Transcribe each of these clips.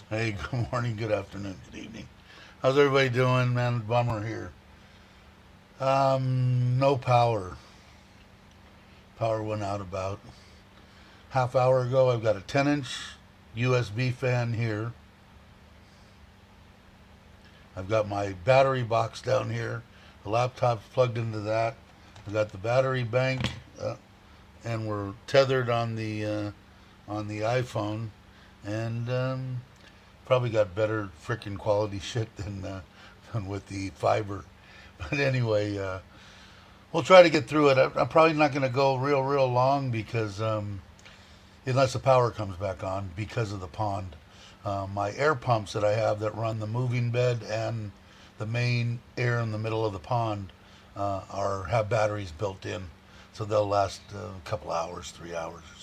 Hey, good morning, good afternoon, good evening. How's everybody doing, man? Bummer here. No power. Power went out about half hour ago. I've got a 10-inch USB fan here. I've got my battery box down here. The laptop's plugged into that. I've got the battery bank, and we're tethered on the iPhone, and probably got better freaking quality shit than with the fiber. But anyway, we'll try to get through it. I'm probably not going to go real long because unless the power comes back on because of the pond. My air pumps that I have that run the moving bed and the main air in the middle of the pond have batteries built in, so they'll last a couple hours, 3 hours or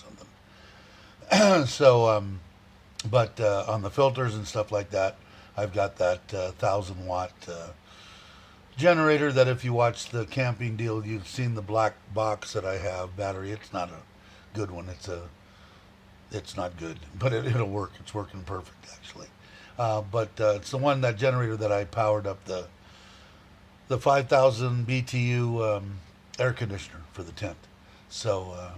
something. But on the filters and stuff like that, I've got that 1,000-watt generator that if you watch the camping deal, you've seen the black box that I have battery. It's not a good one. It's not good, but it'll work. It's working perfect, actually. But it's the one, that generator that I powered up the 5,000 BTU air conditioner for the tent. So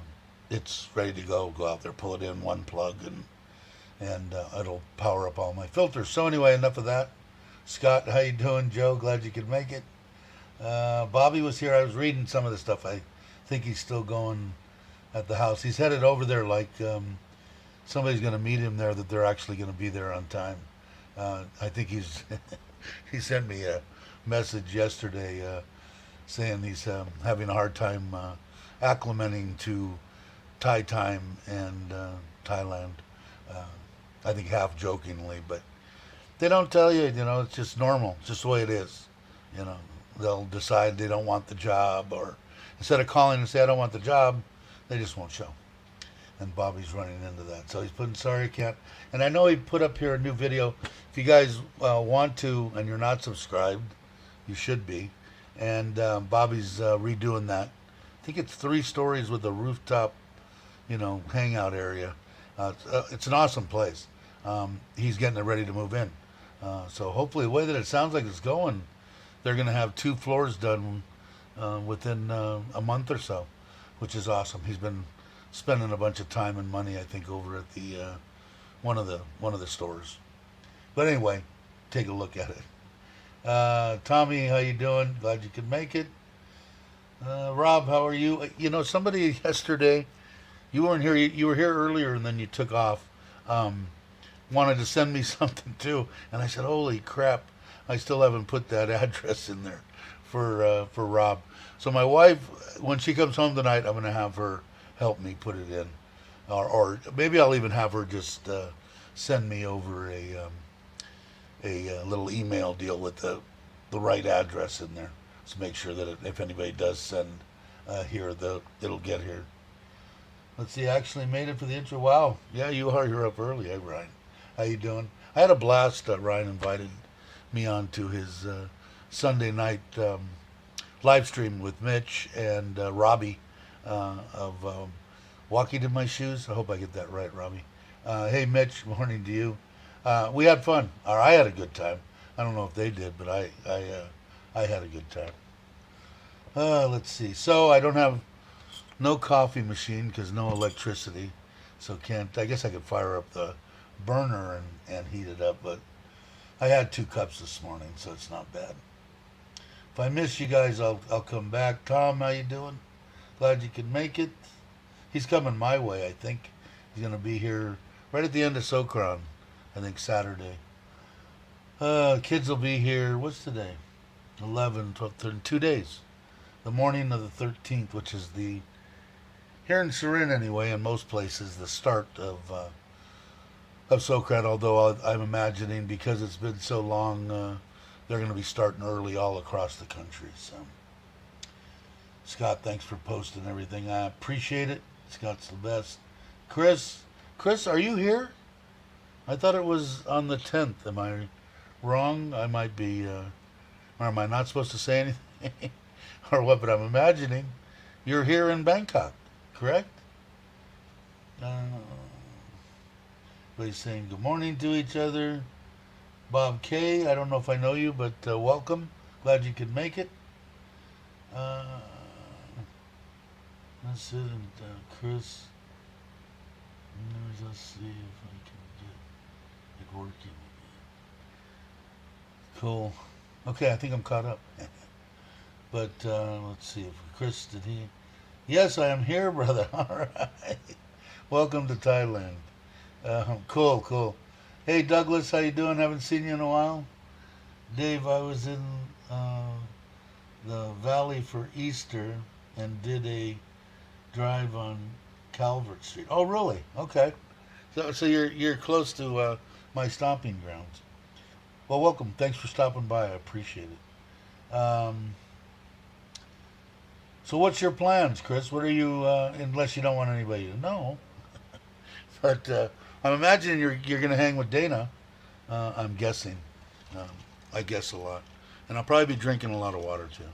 it's ready to go. Go out there, pull it in, one plug, and it'll power up all my filters. So anyway, enough of that. Scott, how you doing? Joe, glad you could make it. Bobby was here. I was reading some of the stuff. I think he's still going at the house. He's headed over there like somebody's going to meet him there, that they're actually going to be there on time. I think he sent me a message yesterday saying he's having a hard time acclimating to Thai time and Thailand. I think half jokingly, but they don't tell you, it's just normal. It's just the way it is. They'll decide they don't want the job, or instead of calling and say, I don't want the job, they just won't show. And Bobby's running into that. So he's putting, sorry, I can't. And I know he put up here a new video. If you guys want to, and you're not subscribed, you should be. And Bobby's redoing that. I think it's 3 stories with a rooftop, hangout area. It's an awesome place. He's getting it ready to move in. So hopefully, the way that it sounds like it's going, they're going to have 2 floors done within a month or so, which is awesome. He's been spending a bunch of time and money, I think, over at the one of the stores. But anyway, take a look at it. Tommy, how you doing? Glad you could make it. Rob, how are you? Somebody yesterday, you weren't here. You were here earlier, and then you took off. Wanted to send me something too, and I said, "Holy crap! I still haven't put that address in there for Rob." So my wife, when she comes home tonight, I'm going to have her help me put it in, or maybe I'll even have her just send me over a little email deal with the right address in there, to make sure that if anybody does send here, it'll get here. Let's see, I actually made it for the intro. Wow, yeah, you are. You're up early. Hey, Ryan. How you doing? I had a blast. Ryan invited me on to his Sunday night live stream with Mitch and Robbie of Walking in My Shoes. I hope I get that right, Robbie. Hey, Mitch, morning to you. We had fun. Or I had a good time. I don't know if they did, but I I had a good time. Let's see. So I don't have no coffee machine because no electricity. So can't. I guess I could fire up the burner and heat it up, but I had 2 cups this morning, so it's not bad. If I miss you guys, I'll come back. Tom, how you doing? Glad you could make it. He's coming my way, I think. He's going to be here right at the end of Sokran, I think Saturday. Kids will be here, what's today? 11, 12, 13, 2 days. The morning of the 13th, which is here in Surin anyway, in most places, the start of Sokrat, although I'm imagining because it's been so long, they're going to be starting early all across the country. So, Scott, thanks for posting everything. I appreciate it. Scott's the best. Chris, are you here? I thought it was on the 10th. Am I wrong? I might be, or am I not supposed to say anything? Or what? But I'm imagining you're here in Bangkok, correct? Everybody's saying good morning to each other. Bob K, I don't know if I know you, but welcome. Glad you could make it. That's it. And Chris, let's see if I can get it working. Cool. Okay, I think I'm caught up. But let's see if Chris, did he? Yes, I am here, brother. All right. Welcome to Thailand. Cool. Hey, Douglas, how you doing? Haven't seen you in a while. Dave, I was in the valley for Easter and did a drive on Calvert Street. Oh, really? Okay. So you're close to my stomping grounds. Well, welcome. Thanks for stopping by. I appreciate it. So what's your plans, Chris? What are you, unless you don't want anybody to know, but I'm imagining you're going to hang with Dana. I'm guessing. I guess a lot. And I'll probably be drinking a lot of water, too.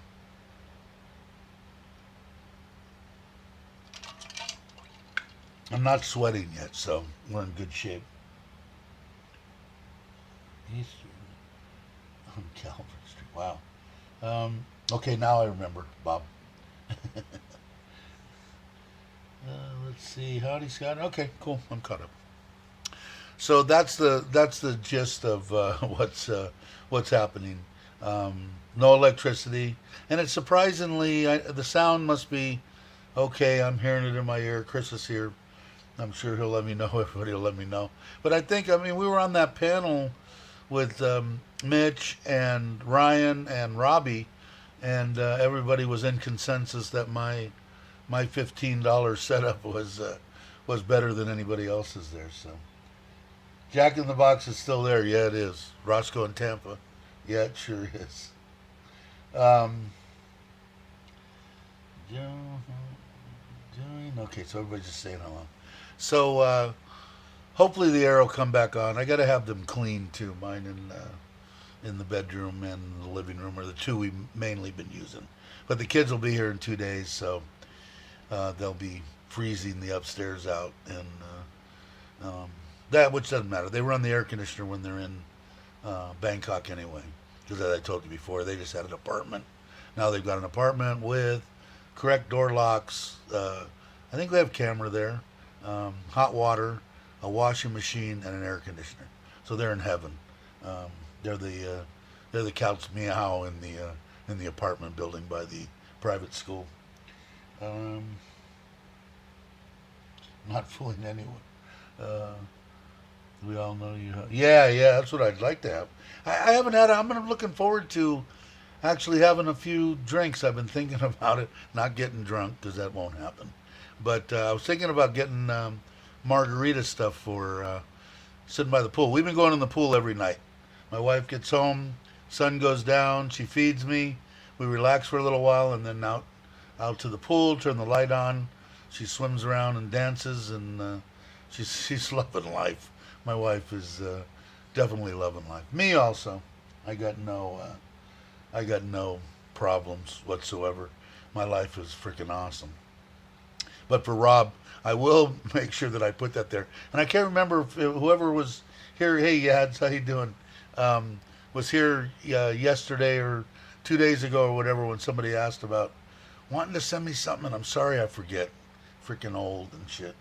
I'm not sweating yet, so we're in good shape. Easter on Calvert Street. Wow. Okay, now I remember, Bob. Let's see. Howdy, Scott. Okay, cool. I'm caught up. So that's the gist of what's happening. No electricity, and it's surprisingly the sound must be okay. I'm hearing it in my ear. Chris is here. I'm sure he'll let me know. Everybody will let me know. But I mean, we were on that panel with Mitch and Ryan and Robbie, and everybody was in consensus that my $15 setup was better than anybody else's there. So Jack in the Box is still there. Yeah, it is. Roscoe in Tampa. Yeah, it sure is. Okay, so everybody's just saying hello. So hopefully the air will come back on. I got to have them clean too. Mine in the bedroom and the living room are the two we've mainly been using. But the kids will be here in 2 days, so they'll be freezing the upstairs out, and that, which doesn't matter. They run the air conditioner when they're in Bangkok anyway, because as I told you before, they just had an apartment. Now they've got an apartment with correct door locks. I think they have camera there, hot water, a washing machine, and an air conditioner. So they're in heaven. They're the couch meow in the apartment building by the private school. Not fooling anyone. We all know you. Yeah, that's what I'd like to have. I haven't had. I'm looking forward to actually having a few drinks. I've been thinking about it. Not getting drunk because that won't happen. But I was thinking about getting margarita stuff for sitting by the pool. We've been going in the pool every night. My wife gets home, sun goes down, she feeds me, we relax for a little while, and then out to the pool, turn the light on. She swims around and dances, and she's loving life. My wife is definitely loving life. Me also. I got no problems whatsoever. My life is freaking awesome. But for Rob, I will make sure that I put that there. And I can't remember if whoever was here. Hey, Yads, how you doing? Was here yesterday or 2 days ago or whatever when somebody asked about wanting to send me something, and I'm sorry I forget. Freaking old and shit.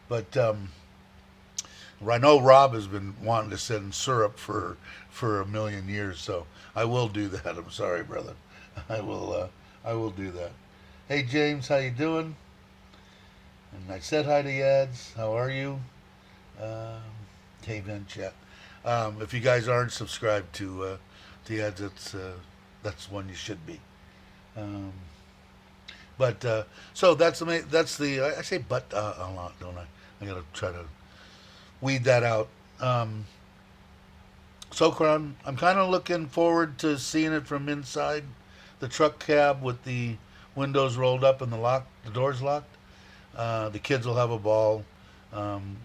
But I know Rob has been wanting to send syrup for a million years, so I will do that. I'm sorry, brother. I will do that. Hey James, how you doing? And I said hi to Yads. How are you? Um, hey Vin chat. If you guys aren't subscribed to Yads, that's one you should be. Um, but so that's the I say but a lot, don't I? I gotta try to weed that out. Sokran, I'm kind of looking forward to seeing it from inside the truck cab with the windows rolled up and the doors locked. The kids will have a ball.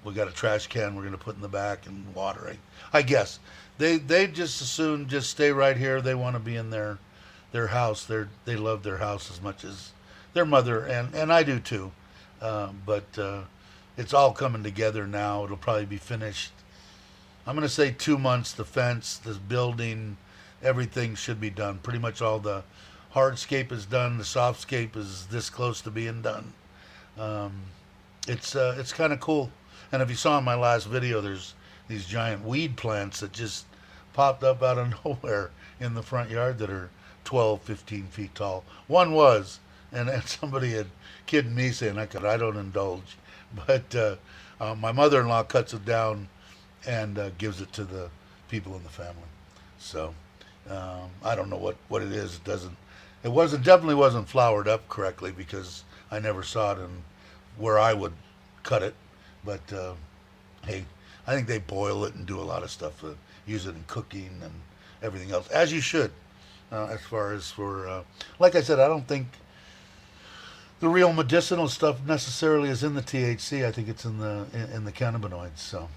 We got a trash can we're gonna put in the back and watering. I guess they just as soon just stay right here. They want to be in their house. They love their house as much as their mother and I do too. But it's all coming together now. It'll probably be finished. I'm gonna say 2 months. The fence, the building, everything should be done. Pretty much all the hardscape is done. The softscape is this close to being done. Um, it's kind of cool. And if you saw in my last video, there's these giant weed plants that just popped up out of nowhere in the front yard that are 12, 15 feet tall. One was, and somebody had kidded me saying I don't indulge, but my mother-in-law cuts it down and gives it to the people in the family. So I don't know what it is. Definitely wasn't flowered up correctly because I never saw it in where I would cut it. But hey, I think they boil it and do a lot of stuff. Use it in cooking and everything else, as you should. As far as for, like I said, I don't think the real medicinal stuff necessarily is in the THC. I think it's in the cannabinoids. So,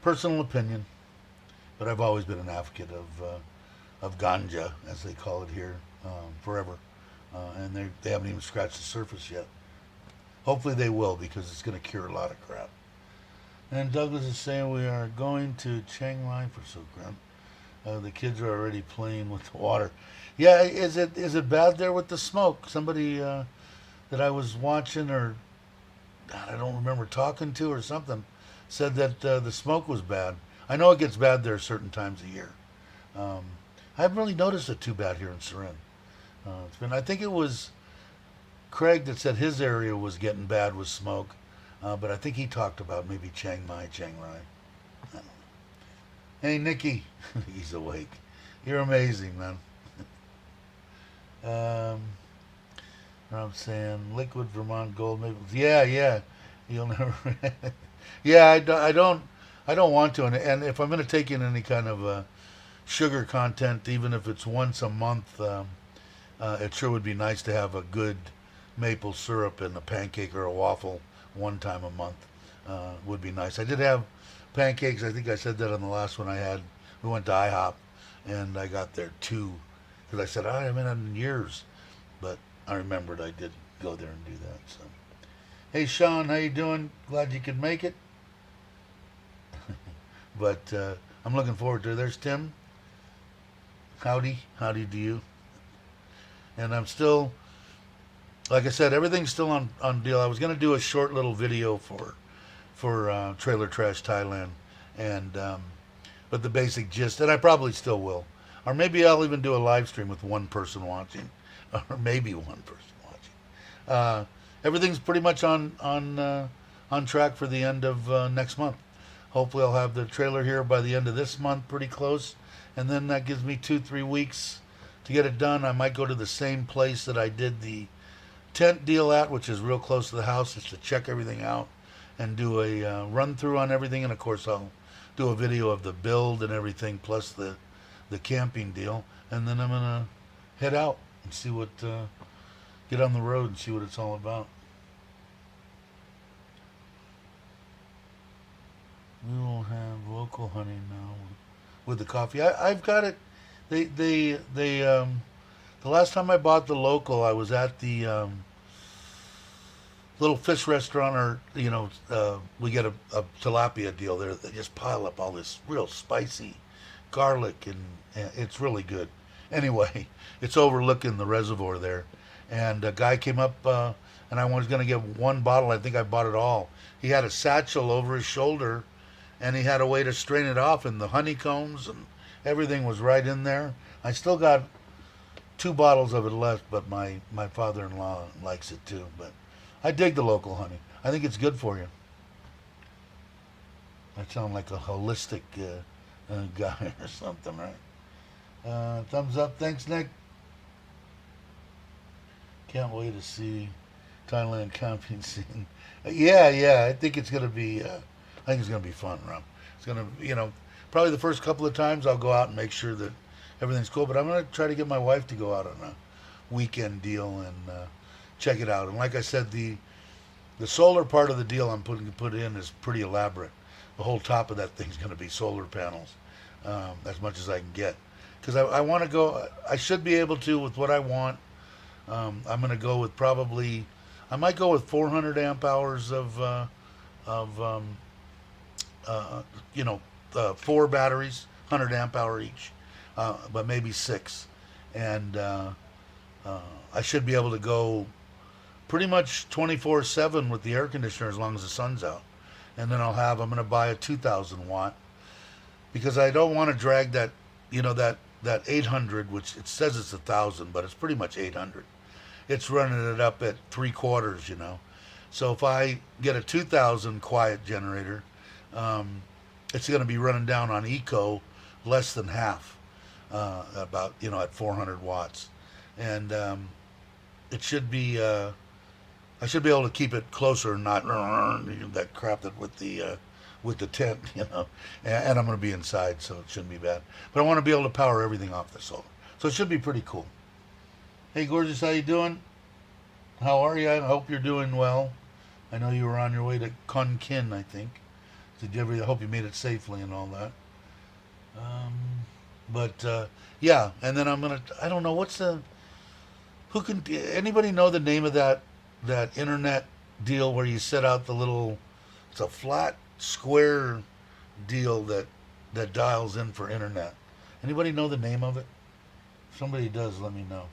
personal opinion, but I've always been an advocate of ganja, as they call it here, forever, and they haven't even scratched the surface yet. Hopefully they will, because it's going to cure a lot of crap. And Douglas is saying we are going to Chiang Mai for Sukran. The kids are already playing with the water. Yeah, is it bad there with the smoke? Somebody that I was watching, or God, I don't remember talking to or something, said that the smoke was bad. I know it gets bad there certain times of year. I haven't really noticed it too bad here in Surin. I think it was Craig that said his area was getting bad with smoke, but I think he talked about maybe Chiang Mai, Chiang Rai. I don't know. Hey, Nikki. He's awake. You're amazing, man. I'm saying liquid Vermont gold maples. Yeah. You'll never. Yeah, I don't want to. And if I'm going to take in any kind of sugar content, even if it's once a month, it sure would be nice to have a good maple syrup in a pancake or a waffle one time a month. Would be nice. I did have pancakes. I think I said that on the last one I had. We went to IHOP, and I got there 2, because I said I haven't had in years, but I remembered I did go there and do that. So, hey Sean, how you doing? Glad you could make it. But I'm looking forward to it. There's Tim. Howdy to you. And I'm still, like I said, everything's still on deal. I was going to do a short little video for Trailer Trash Thailand, and but the basic gist, and I probably still will, or maybe I'll even do a live stream with one person watching, or maybe one person watching. Everything's pretty much on track for the end of next month. Hopefully, I'll have the trailer here by the end of this month, pretty close, and then that gives me 2-3 weeks to get it done. I might go to the same place that I did the tent deal at, which is real close to the house, just to check everything out and do a run through on everything. And of course, I'll do a video of the build and everything, plus the camping deal. And then I'm gonna head out and see get on the road and see what it's all about. We will have local honey now with the coffee. I've got it. The last time I bought the local, I was at the little fish restaurant, or we get a tilapia deal there. They just pile up all this real spicy garlic, and it's really good. Anyway, it's overlooking the reservoir there. And a guy came up, and I was going to get one bottle. I think I bought it all. He had a satchel over his shoulder, and he had a way to strain it off, and the honeycombs and everything was right in there. I still got 2 bottles of it left, but my father-in-law likes it too. But I dig the local honey. I think it's good for you. I sound like a holistic guy or something, right? Thumbs up. Thanks, Nick. Can't wait to see Thailand camping scene. Yeah. I think it's gonna be. I think it's gonna be fun, Rob. It's gonna, probably the first couple of times I'll go out and make sure that everything's cool. But I'm gonna try to get my wife to go out on a weekend deal and check it out. And like I said, the solar part of the deal I'm put in is pretty elaborate. The whole top of that thing's gonna be solar panels, as much as I can get. Because I want to go. I should be able to with what I want. I'm going to go with I might go with 400 amp hours of 4 batteries, 100 amp hour each, but maybe 6. And I should be able to go pretty much 24/7 with the air conditioner as long as the sun's out. And then I'm going to buy a 2,000 watt, because I don't want to drag that, that 800, which it says it's 1,000, but it's pretty much 800. It's running it up at 3/4. So if I get a 2,000 quiet generator, it's going to be running down on eco less than half, about, at 400 watts. And it should be, I should be able to keep it closer and not that crap that with the tent, and I'm going to be inside, so it shouldn't be bad. But I want to be able to power everything off the solar, so it should be pretty cool. Hey, gorgeous, how you doing? How are you? I hope you're doing well. I know you were on your way to Khon Kin, I think. I hope you made it safely and all that. Yeah, and then I don't know, anybody know the name of that internet deal where you set out it's a flat square deal that dials in for internet. Anybody know the name of it? If somebody does, let me know.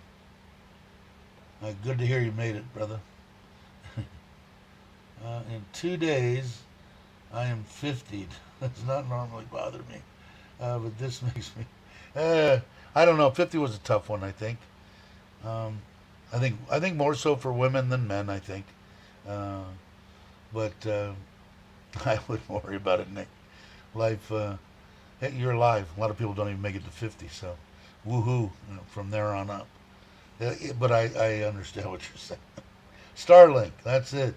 Good to hear you made it, brother. In 2 days, I am 50. Does not normally bother me, but this makes me. I don't know. 50 was a tough one, I think. I think more so for women than men, I think. But I wouldn't worry about it, Nick. Life, you're alive. A lot of people don't even make it to 50, so woohoo, from there on up. But I understand what you're saying. Starlink, that's it.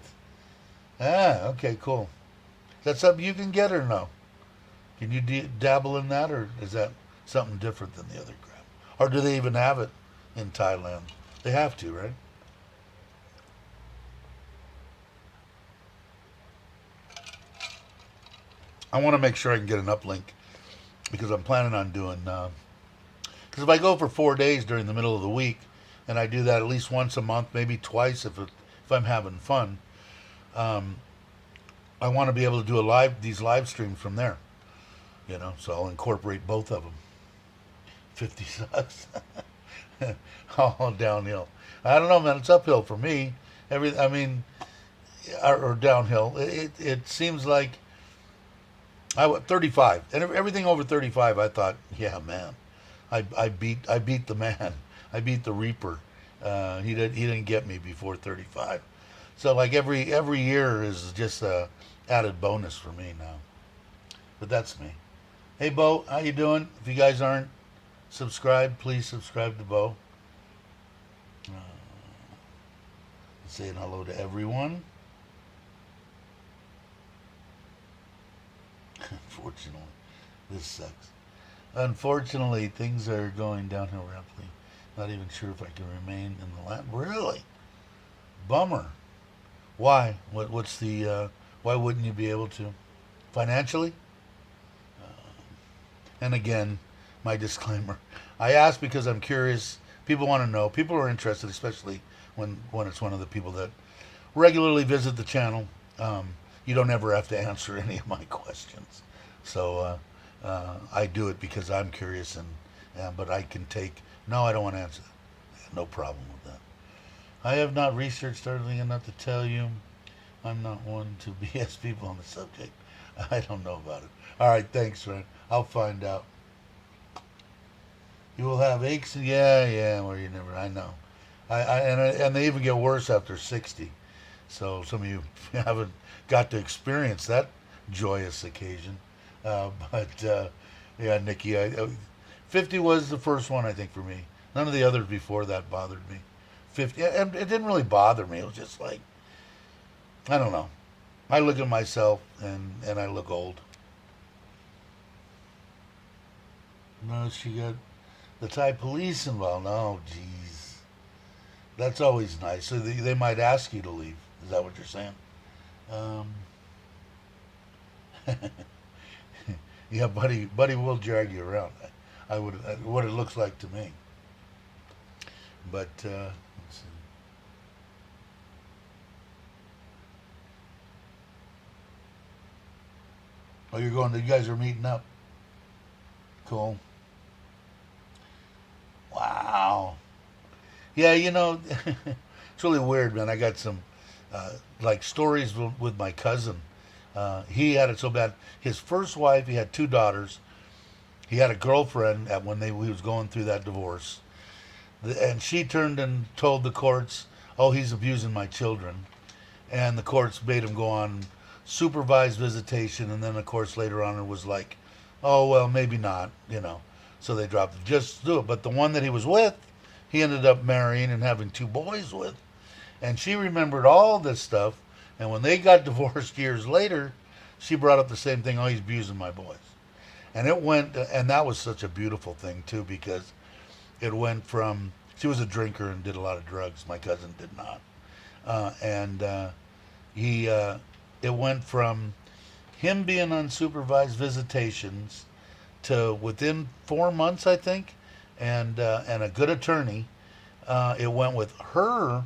Okay, cool. Is that something you can get or no? Can you dabble in that, or is that something different than the other crap? Or do they even have it in Thailand? They have to, right? I want to make sure I can get an uplink, because I'm planning on doing. Because if I go for 4 days during the middle of the week, and I do that at least once a month, maybe twice if I'm having fun, I want to be able to do these live streams from there. So I'll incorporate both of them. 50 subs. All downhill. I don't know, man. It's uphill for me. Or downhill. It seems like 35, and everything over 35. I thought, yeah, man, I beat the man. I beat the Reaper. He didn't get me before 35. So like every year is just a added bonus for me now. But that's me. Hey, Bo, how you doing? If you guys aren't subscribed, please subscribe to Bo. Saying hello to everyone. Unfortunately, this sucks. Unfortunately, things are going downhill rapidly. Not even sure if I can remain in the land. Really? Bummer. Why? What's the? Why wouldn't you be able to? Financially? And again, my disclaimer. I ask because I'm curious. People want to know. People are interested, especially when it's one of the people that regularly visit the channel. You don't ever have to answer any of my questions. So I do it because I'm curious, but I can take No, I don't want to answer that. No problem with that. I have not researched everything enough to tell you. I'm not one to BS people on the subject. I don't know about it. All right, thanks, friend. I'll find out. You will have aches. Yeah, yeah. Where you never. I know. And they even get worse after 60. So some of you haven't got to experience that joyous occasion. But yeah, Nikki, 50 was the first one I think for me. None of the others before that bothered me. 50, and it didn't really bother me. It was just like I don't know. I look at myself and I look old. No, she got the Thai police involved. Oh, jeez. That's always nice. So they might ask you to leave. Is that what you're saying? Um, yeah, buddy will drag you around. I would what it looks like to me. But let's see. Oh, you're going. You guys are meeting up. Cool. Wow. Yeah, it's really weird, man. I got some like stories with my cousin. He had it so bad. His first wife, he had two daughters. He had a girlfriend at when he was going through that divorce, and she turned and told the courts, "Oh, he's abusing my children," and the courts made him go on supervised visitation, and then of course later on it was like, "Oh well, maybe not." So they dropped it. Just do it. But the one that he was with, he ended up marrying and having two boys with. And she remembered all this stuff. And when they got divorced years later, she brought up the same thing. Oh, he's abusing my boys. And it went, and that was such a beautiful thing too, because it went from, she was a drinker and did a lot of drugs. My cousin did not. And he, it went from him being on supervised visitations to within 4 months, I think, and a good attorney. It went with her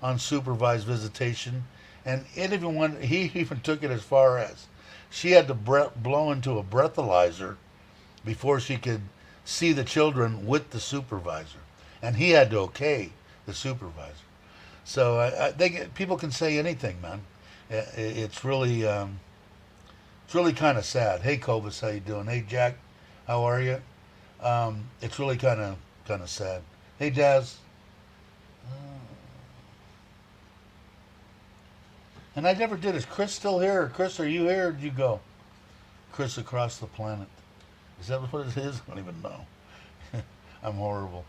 on supervised visitation, and it even went. He even took it as far as she had to blow into a breathalyzer before she could see the children with the supervisor, and he had to okay the supervisor. So people can say anything, man. It's really kind of sad. Hey, Cobus, how you doing? Hey, Jack, how are you? It's really kind of sad. Hey, Daz. And I never did. Is Chris still here? Or Chris, are you here? Or did you go? Chris across the planet. Is that what it is? I don't even know. I'm horrible.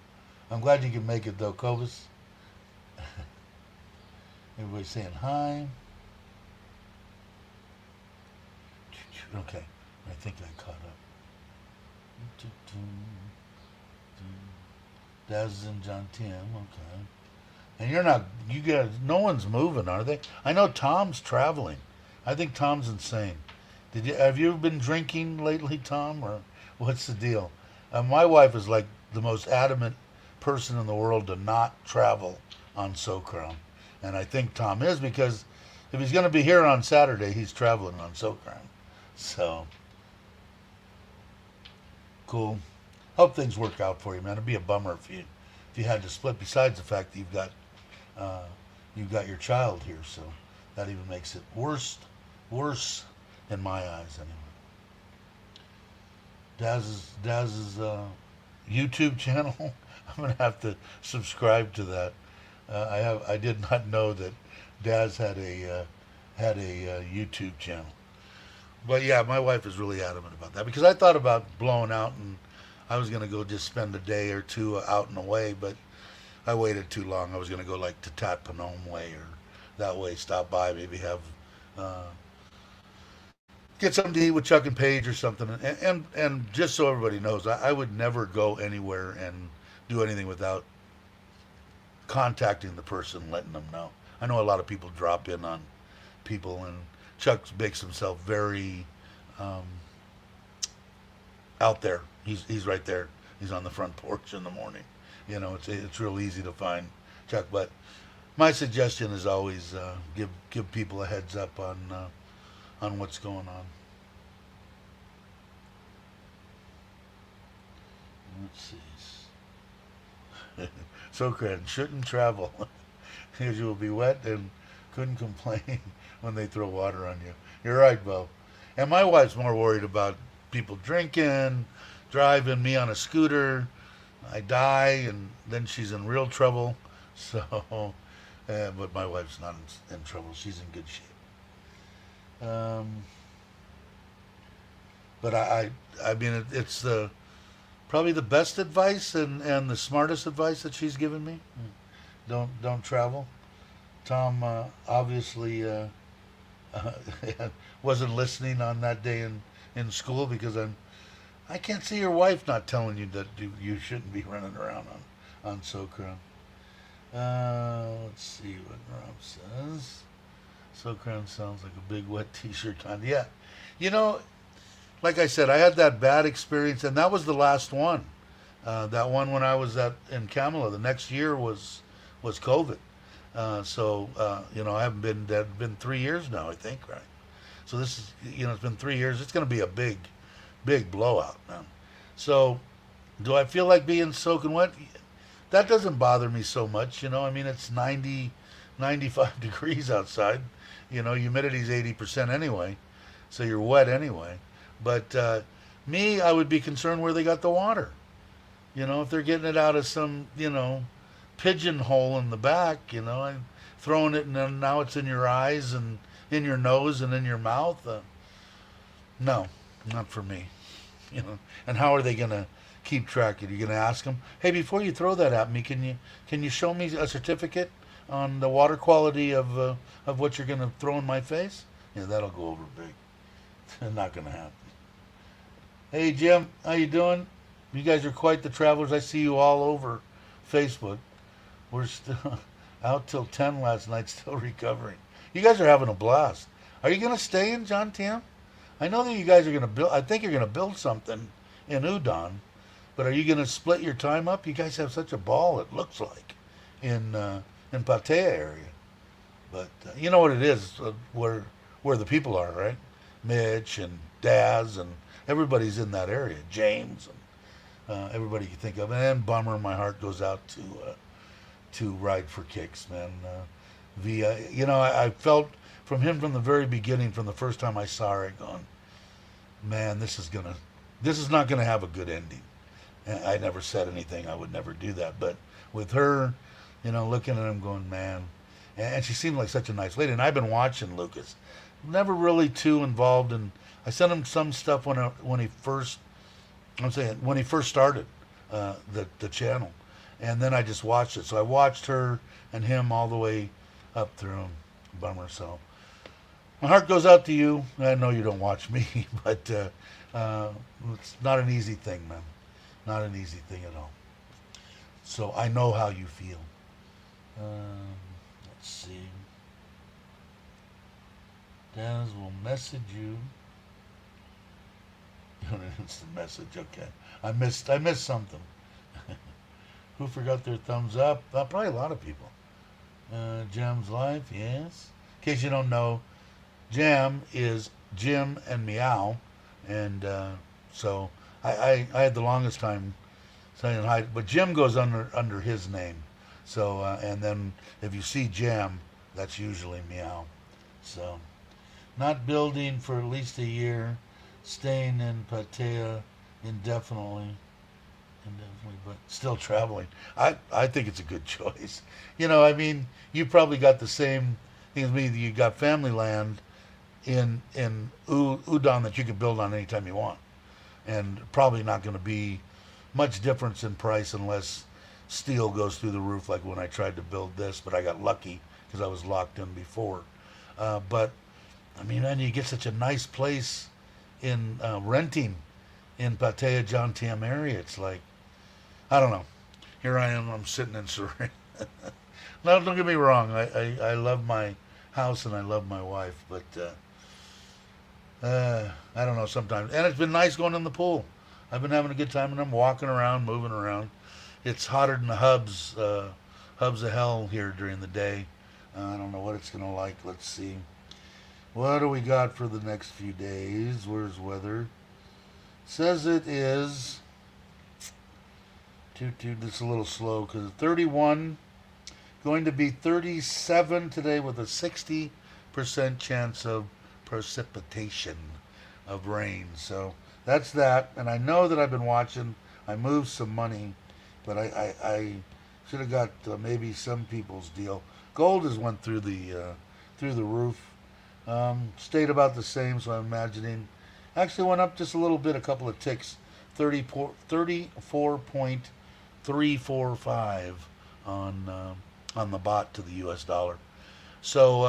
I'm glad you can make it though, Cobus. Everybody's saying hi. Okay, I think I caught up. Daz and John Tim. Okay. And you're not. You guys. No one's moving, are they? I know Tom's traveling. I think Tom's insane. Have you been drinking lately, Tom, or what's the deal? My wife is like the most adamant person in the world to not travel on Socron, and I think Tom is because if he's going to be here on Saturday, he's traveling on Socron. So cool. Hope things work out for you, man. It'd be a bummer if you had to split. Besides the fact that you've got your child here, so that even makes it worse in my eyes, anyway. Daz's YouTube channel. I'm gonna have to subscribe to that. I did not know that Daz had a YouTube channel. But yeah, my wife is really adamant about that because I thought about blowing out and I was gonna go just spend a day or two out and away, but I waited too long. I was gonna go like to Tatpanome way or that way, stop by, maybe have uh, get something to eat with Chuck and Paige or something. And just so everybody knows, I would never go anywhere and do anything without contacting the person, letting them know. I know a lot of people drop in on people, and Chuck makes himself very um, out there. He's right there. He's on the front porch in the morning. It's real easy to find Chuck. But my suggestion is always give people a heads up on what's going on. Let's see. Socran, shouldn't travel because you will be wet and couldn't complain when they throw water on you. You're right, Bo. And my wife's more worried about people drinking, driving me on a scooter. I die, and then she's in real trouble. So, but my wife's not in trouble. She's in good shape. But I mean, it's the probably the best advice and the smartest advice that she's given me. Don't travel. Tom obviously wasn't listening on that day in school because I can't see your wife not telling you that you shouldn't be running around on Socran. Let's see what Rob says. Socran sounds like a big wet T-shirt on. Yeah, you know, like I said, I had that bad experience, and that was the last one. That one when I was in Kamala. The next year was COVID. I haven't been dead. Been 3 years now, I think, right? So this is, it's been 3 years. It's going to be a big blowout now. So, do I feel like being soaking wet? That doesn't bother me so much. I mean, it's 90, 95 degrees outside. Humidity's 80% anyway, so you're wet anyway. But me, I would be concerned where they got the water. If they're getting it out of some, pigeonhole in the back, and throwing it, and then now it's in your eyes and in your nose and in your mouth. No, not for me. And how are they going to keep track of it? You're going to ask them, hey, before you throw that at me, can you show me a certificate on the water quality of what you're going to throw in my face? Yeah, that'll go over big. Not going to happen. Hey, Jim, how you doing? You guys are quite the travelers. I see you all over Facebook. We're still out till 10 last night, still recovering. You guys are having a blast. Are you going to stay in John Tam? I know that you guys are going to build, I think you're going to build something in Udon, but are you going to split your time up? You guys have such a ball, it looks like, in Pattaya area. But you know what it is, where the people are, right? Mitch and Daz and everybody's in that area. James and everybody you think of. And Bummer, my heart goes out to Ride for Kicks, man. I felt from him from the very beginning, from the first time I saw her, going, man, this is not gonna have a good ending. And I never said anything. I would never do that. But with her, looking at him, going, man, and she seemed like such a nice lady. And I've been watching Lucas, never really too involved. And I sent him some stuff when he first started the channel, and then I just watched it. So I watched her and him all the way up through. Bummer. So my heart goes out to you. I know you don't watch me, but it's not an easy thing, man. Not an easy thing at all. So I know how you feel. Let's see. Daz will message you. An instant message. Okay. I missed something. Who forgot their thumbs up? Probably a lot of people. Jam's Life, yes. In case you don't know, Jam is Jim and Meow, and so I had the longest time saying hi, but Jim goes under his name. So and then if you see Jam, that's usually Meow. So not building for at least a year, staying in Pattaya indefinitely, but still traveling. I think it's a good choice. I mean, you probably got the same thing as me. You got family land in Udon that you can build on anytime you want, and probably not going to be much difference in price unless steel goes through the roof, like when I tried to build this. But I got lucky because I was locked in before. But I mean, and you get such a nice place in renting in Pattaya, John Tam area. It's like, I don't know. Here I am. I'm sitting in Surrey. No, don't get me wrong. I love my house and I love my wife, but I don't know sometimes. And it's been nice going in the pool. I've been having a good time, and I'm walking around, moving around. It's hotter than the hubs of hell here during the day. I don't know what it's gonna like. Let's see. What do we got for the next few days? Where's weather? Says it is This is a little slow because 31 going to be 37 today with a 60% chance of precipitation of rain. So that's that. And I know that I've been watching. I moved some money, but I should have got maybe some people's deal. Gold has went through the roof. Stayed about the same, so I'm imagining. Actually went up just a little bit, a couple of ticks. 34.345 on the bot to the U.S. dollar. So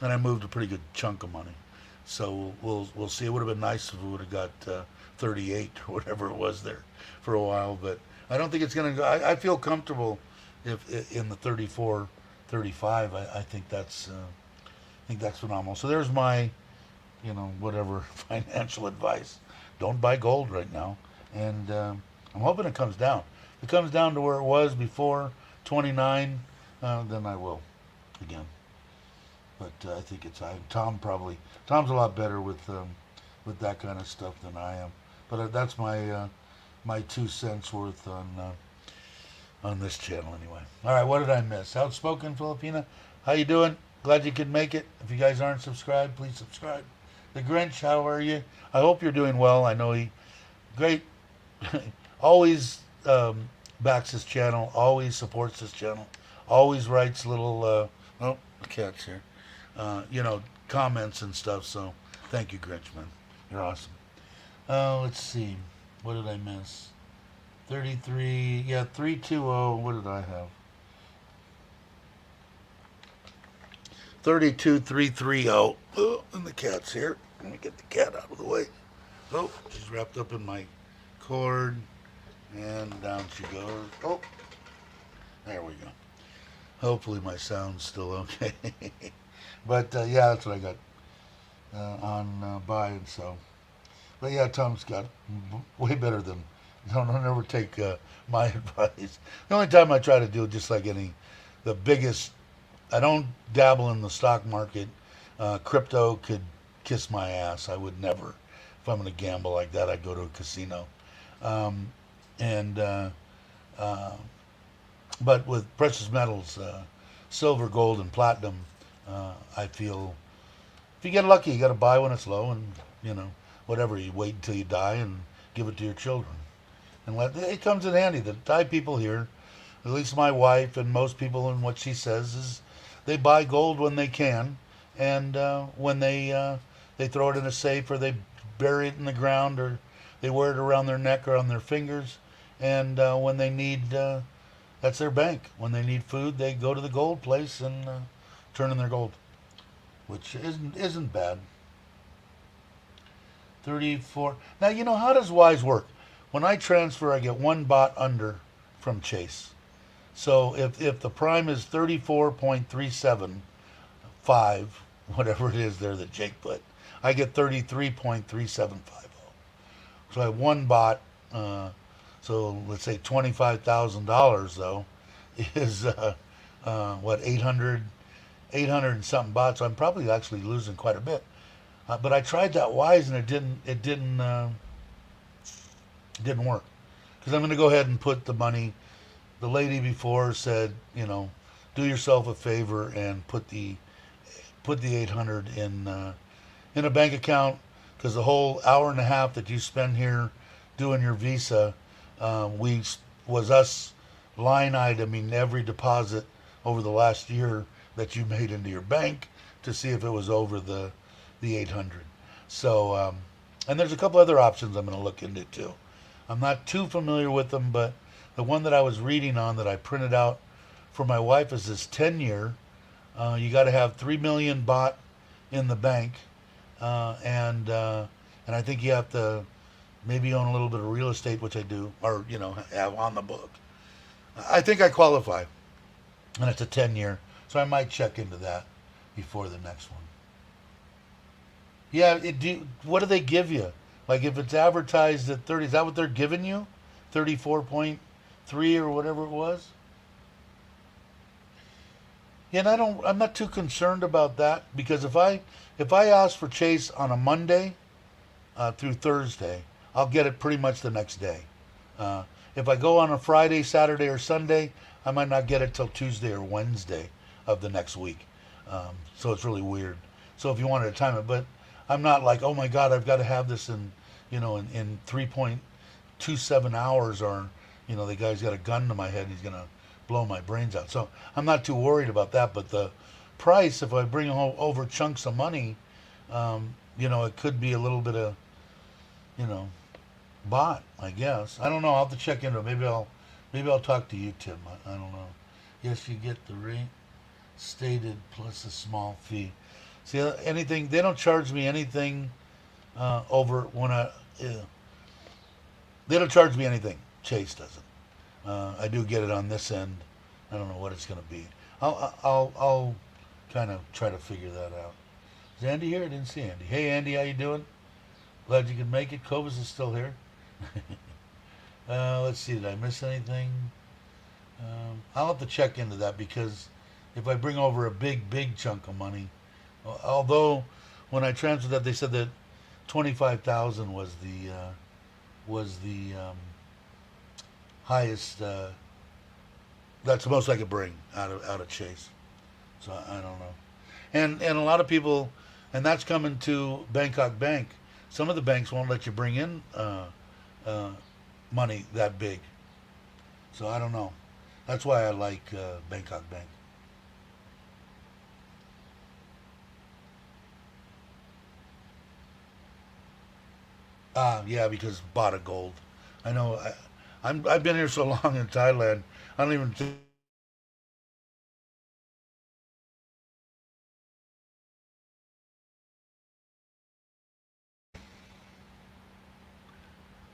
and I moved a pretty good chunk of money. So we'll see. It would have been nice if we would have got 38 or whatever it was there for a while, but I don't think it's going to go. I feel comfortable if in the 34, 35. I think that's phenomenal. So there's my, whatever financial advice. Don't buy gold right now, and I'm hoping it comes down. If it comes down to where it was before 29, then I will again. But I think it's Tom's a lot better with that kind of stuff than I am. But that's my 2 cents worth on this channel anyway. All right, what did I miss? Outspoken Filipina, how you doing? Glad you could make it. If you guys aren't subscribed, please subscribe. The Grinch, how are you? I hope you're doing well. I know he great. Always backs his channel. Always supports his channel. Always writes little the cat's here. Comments and stuff. So thank you, Grinch, man. You're awesome. Let's see. What did I miss? 33. Yeah, 320. What did I have? 32330. Oh, and the cat's here. Let me get the cat out of the way. Oh, she's wrapped up in my cord. And down she goes. Oh, there we go. Hopefully my sound's still okay. But yeah, that's what I got on buy and sell. But yeah, Tom's got way better than. Don't never take my advice. The only time I try to do it, just like the biggest. I don't dabble in the stock market. Crypto could kiss my ass. I would never. If I'm going to gamble like that, I'd go to a casino. But with precious metals, silver, gold, and platinum, I feel if you get lucky, you got to buy when it's low, and whatever. You wait until you die and give it to your children, and it comes in handy. The Thai people here, at least my wife and most people, and what she says is they buy gold when they can, and when they throw it in a safe or they bury it in the ground or they wear it around their neck or on their fingers, and when they need, that's their bank. When they need food, they go to the gold place and turn in their gold, which isn't bad. 34. Now, how does Wise work? When I transfer, I get 1 baht under from Chase. So if the prime is 34.375, whatever it is there that Jake put, I get 33.3750. So I have 1 baht. So let's say $25,000 though is what 800 and something baht. So I'm probably actually losing quite a bit. But I tried that Wise and it didn't work, because I'm going to go ahead and put the money. The lady before said, do yourself a favor and put the 800 in a bank account, because the whole hour and a half that you spend here doing your visa was us line iteming every deposit over the last year that you made into your bank to see if it was over the 800. So and there's a couple other options I'm going to look into too. I'm not too familiar with them, but the one that I was reading on that I printed out for my wife is this 10-year. You got to have 3 million baht in the bank, and I think you have to maybe own a little bit of real estate, which I do, or have on the book. I think I qualify, and it's a 10-year, so I might check into that before the next one. Yeah, what do they give you? Like if it's advertised at 30, is that what they're giving you? 34.3 or whatever it was? Yeah, and I'm not too concerned about that, because if I ask for Chase on a Monday through Thursday, I'll get it pretty much the next day. if I go on a Friday, Saturday, or Sunday, I might not get it till Tuesday or Wednesday of the next week. So it's really weird. So if you wanted to time it, but I'm not like, oh my God, I've got to have this in, in 3.27 hours, or, the guy's got a gun to my head and he's going to blow my brains out. So I'm not too worried about that. But the price, if I bring over chunks of money, it could be a little bit of, you know, bot, I guess. I don't know. I'll have to check into it. Maybe I'll talk to you, Tim. I don't know. Yes, you get the rate stated plus a small fee. See, anything, they don't charge me anything over when they don't charge me anything. Chase doesn't. I do get it on this end. I don't know what it's going to be. I'll kind of try to figure that out. Is Andy here? I didn't see Andy. Hey, Andy, how you doing? Glad you could make it. Cobus is still here. Let's see. Did I miss anything? I'll have to check into that, because if I bring over a big chunk of money, although when I transferred that, they said that 25,000 was the highest. That's the most I could bring out of Chase. So I don't know. And a lot of people, and that's coming to Bangkok Bank. Some of the banks won't let you bring in money that big. So I don't know. That's why I like Bangkok Bank. Yeah, because bought a gold. I know. I've been here so long in Thailand. I don't even think.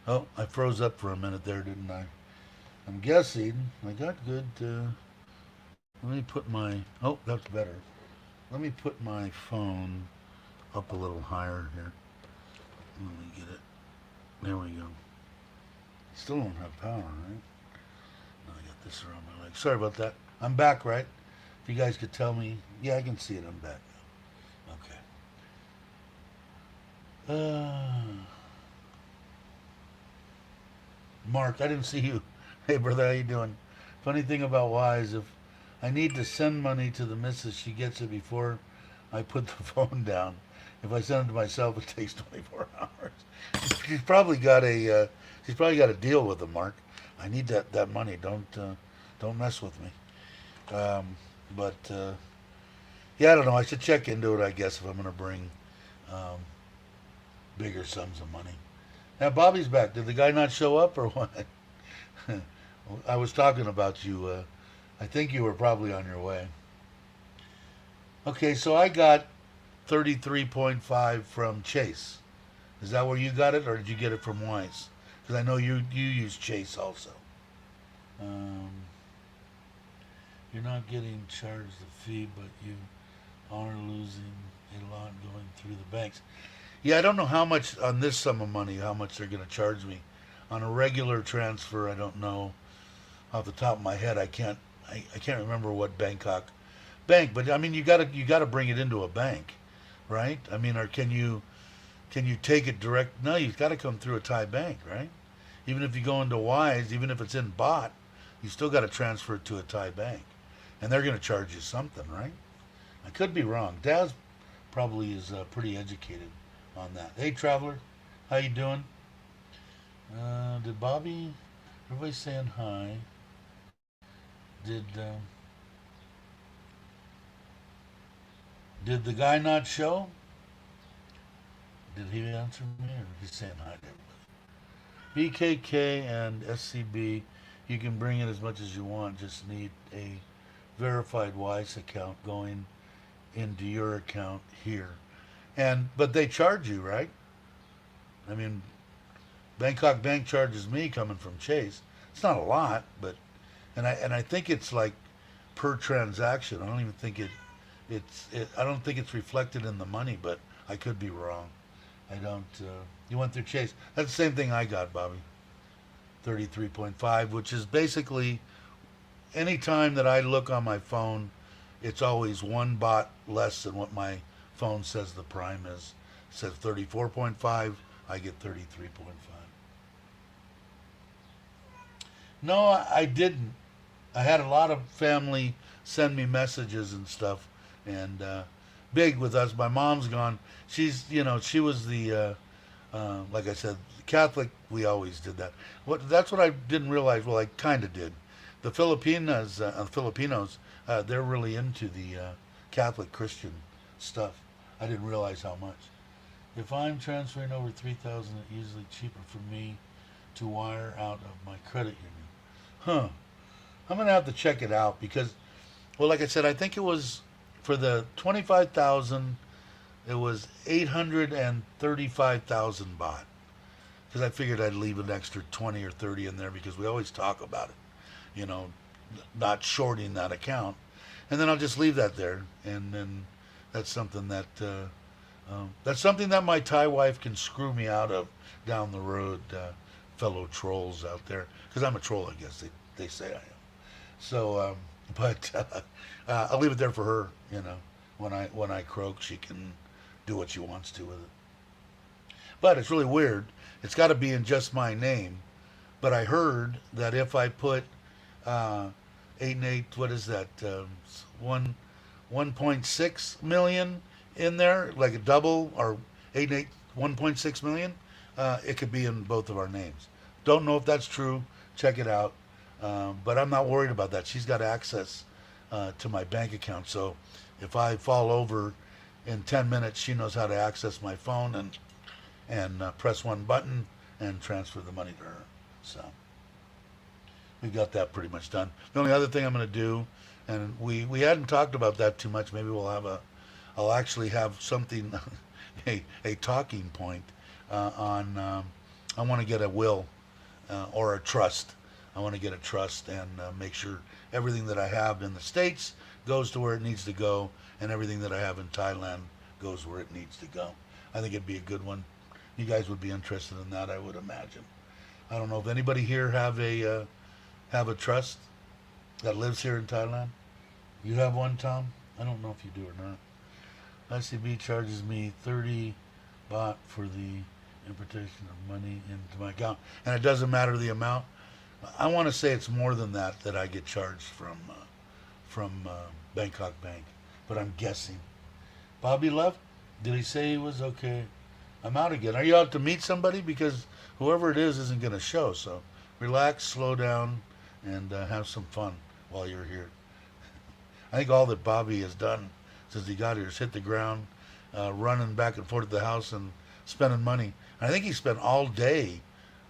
Oh, I froze up for a minute there, didn't I? I'm guessing I got good. Let me put my. Oh, that's better. Let me put my phone up a little higher here. Let me get it. There we go. Still don't have power, right? No, I got this around my leg. Sorry about that. I'm back, right? If you guys could tell me. Yeah, I can see it. I'm back now. Okay. Mark, I didn't see you. Hey, brother, how you doing? Funny thing about Wise, if I need to send money to the missus, she gets it before I put the phone down. If I send it to myself, it takes 24 hours. She's probably got a deal with them, Mark. I need that money. Don't mess with me. But yeah, I don't know. I should check into it, I guess, if I'm going to bring um, bigger sums of money. Now Bobby's back. Did the guy not show up or what? I was talking about you. I think you were probably on your way. Okay, so I got 33.5 from Chase. Is that where you got it, or did you get it from Wise? Because I know you use Chase also. Um, you're not getting charged the fee, but you are losing a lot going through the banks. Yeah, I don't know how much on this sum of money, how much they're going to charge me. On a regular transfer, I don't know off the top of my head. I can't remember what Bangkok bank, but I mean you gotta bring it into a bank, right? I mean, or can you take it direct? No, you've got to come through a Thai bank, right? Even if you go into Wise, even if it's in Baht, you still got to transfer it to a Thai bank, and they're going to charge you something, right? I could be wrong. Daz probably is pretty educated on that. Hey, traveler, how you doing? Did Bobby? Everybody's saying hi. Did did the guy not show? Did he answer me, or he's saying hi to everybody? BKK and SCB, you can bring in as much as you want. Just need a verified Wise account going into your account here. But they charge you, right? I mean, Bangkok Bank charges me coming from Chase. It's not a lot, but and I think it's like per transaction. I don't even think I don't think it's reflected in the money, but I could be wrong. I don't. You went through Chase. That's the same thing I got, Bobby. 33.5, which is basically any time that I look on my phone, it's always one bot less than what my phone says the prime is. It says 34.5, I get 33.5. No, I didn't. I had a lot of family send me messages and stuff, and big with us. My mom's gone. She was the like I said, Catholic. We always did that. That's what I didn't realize. Well, I kind of did. The Filipinos, they're really into the Catholic Christian stuff. I didn't realize how much. If I'm transferring over 3,000, it's usually cheaper for me to wire out of my credit union. Huh. I'm gonna have to check it out because, well, like I said, I think it was for the 25,000. It was 835,000 baht because I figured I'd leave an extra 20 or 30 in there because we always talk about it, you know, not shorting that account, and then I'll just leave that there, and then that's something that my Thai wife can screw me out of down the road, fellow trolls out there, because I'm a troll, I guess they say I am. So, but I'll leave it there for her. You know, when I croak, she can do what she wants to with it. But it's really weird. It's got to be in just my name. But I heard that if I put 8 and 8, what is that? 1.6 million in there, like a double, or 8 and 8, 1.6 million. It could be in both of our names. Don't know if that's true. Check it out. But I'm not worried about that. She's got access to my bank account. So if I fall over in 10 minutes, she knows how to access my phone and press one button and transfer the money to her. So we got that pretty much done. The only other thing I'm going to do, and we hadn't talked about that too much. Maybe I'll actually have something, a talking point on. I want to get a will or a trust. I want to get a trust and make sure everything that I have in the States goes to where it needs to go, and everything that I have in Thailand goes where it needs to go. I think it'd be a good one. You guys would be interested in that, I would imagine. I don't know if anybody here have a trust that lives here in Thailand. You have one, Tom? I don't know if you do or not. ICB charges me 30 baht for the importation of money into my account, and it doesn't matter the amount. I want to say it's more than that I get charged from Bangkok Bank, but I'm guessing. Bobby left. Did he say he was okay? I'm out again. Are you out to meet somebody? Because whoever it is isn't going to show. So relax, slow down, and have some fun while you're here. I think all that Bobby has done since he got here is hit the ground, running back and forth to the house and spending money. And I think he spent all day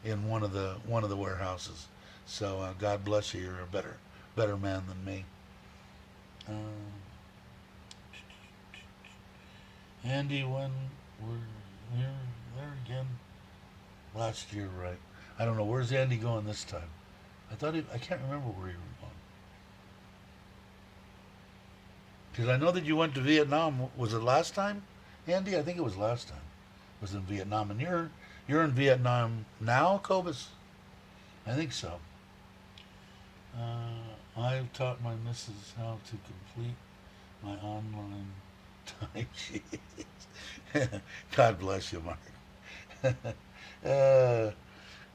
in one of the warehouses. So God bless you. You're a better man than me. Andy, when we're here, there again last year, right? I don't know. Where's Andy going this time? I can't remember where he was going. Because I know that you went to Vietnam. Was it last time, Andy? I think it was last time. It was in Vietnam, and you're in Vietnam now, Cobus? I think so. I've taught my missus how to complete my online timesheet. God bless you, Mark.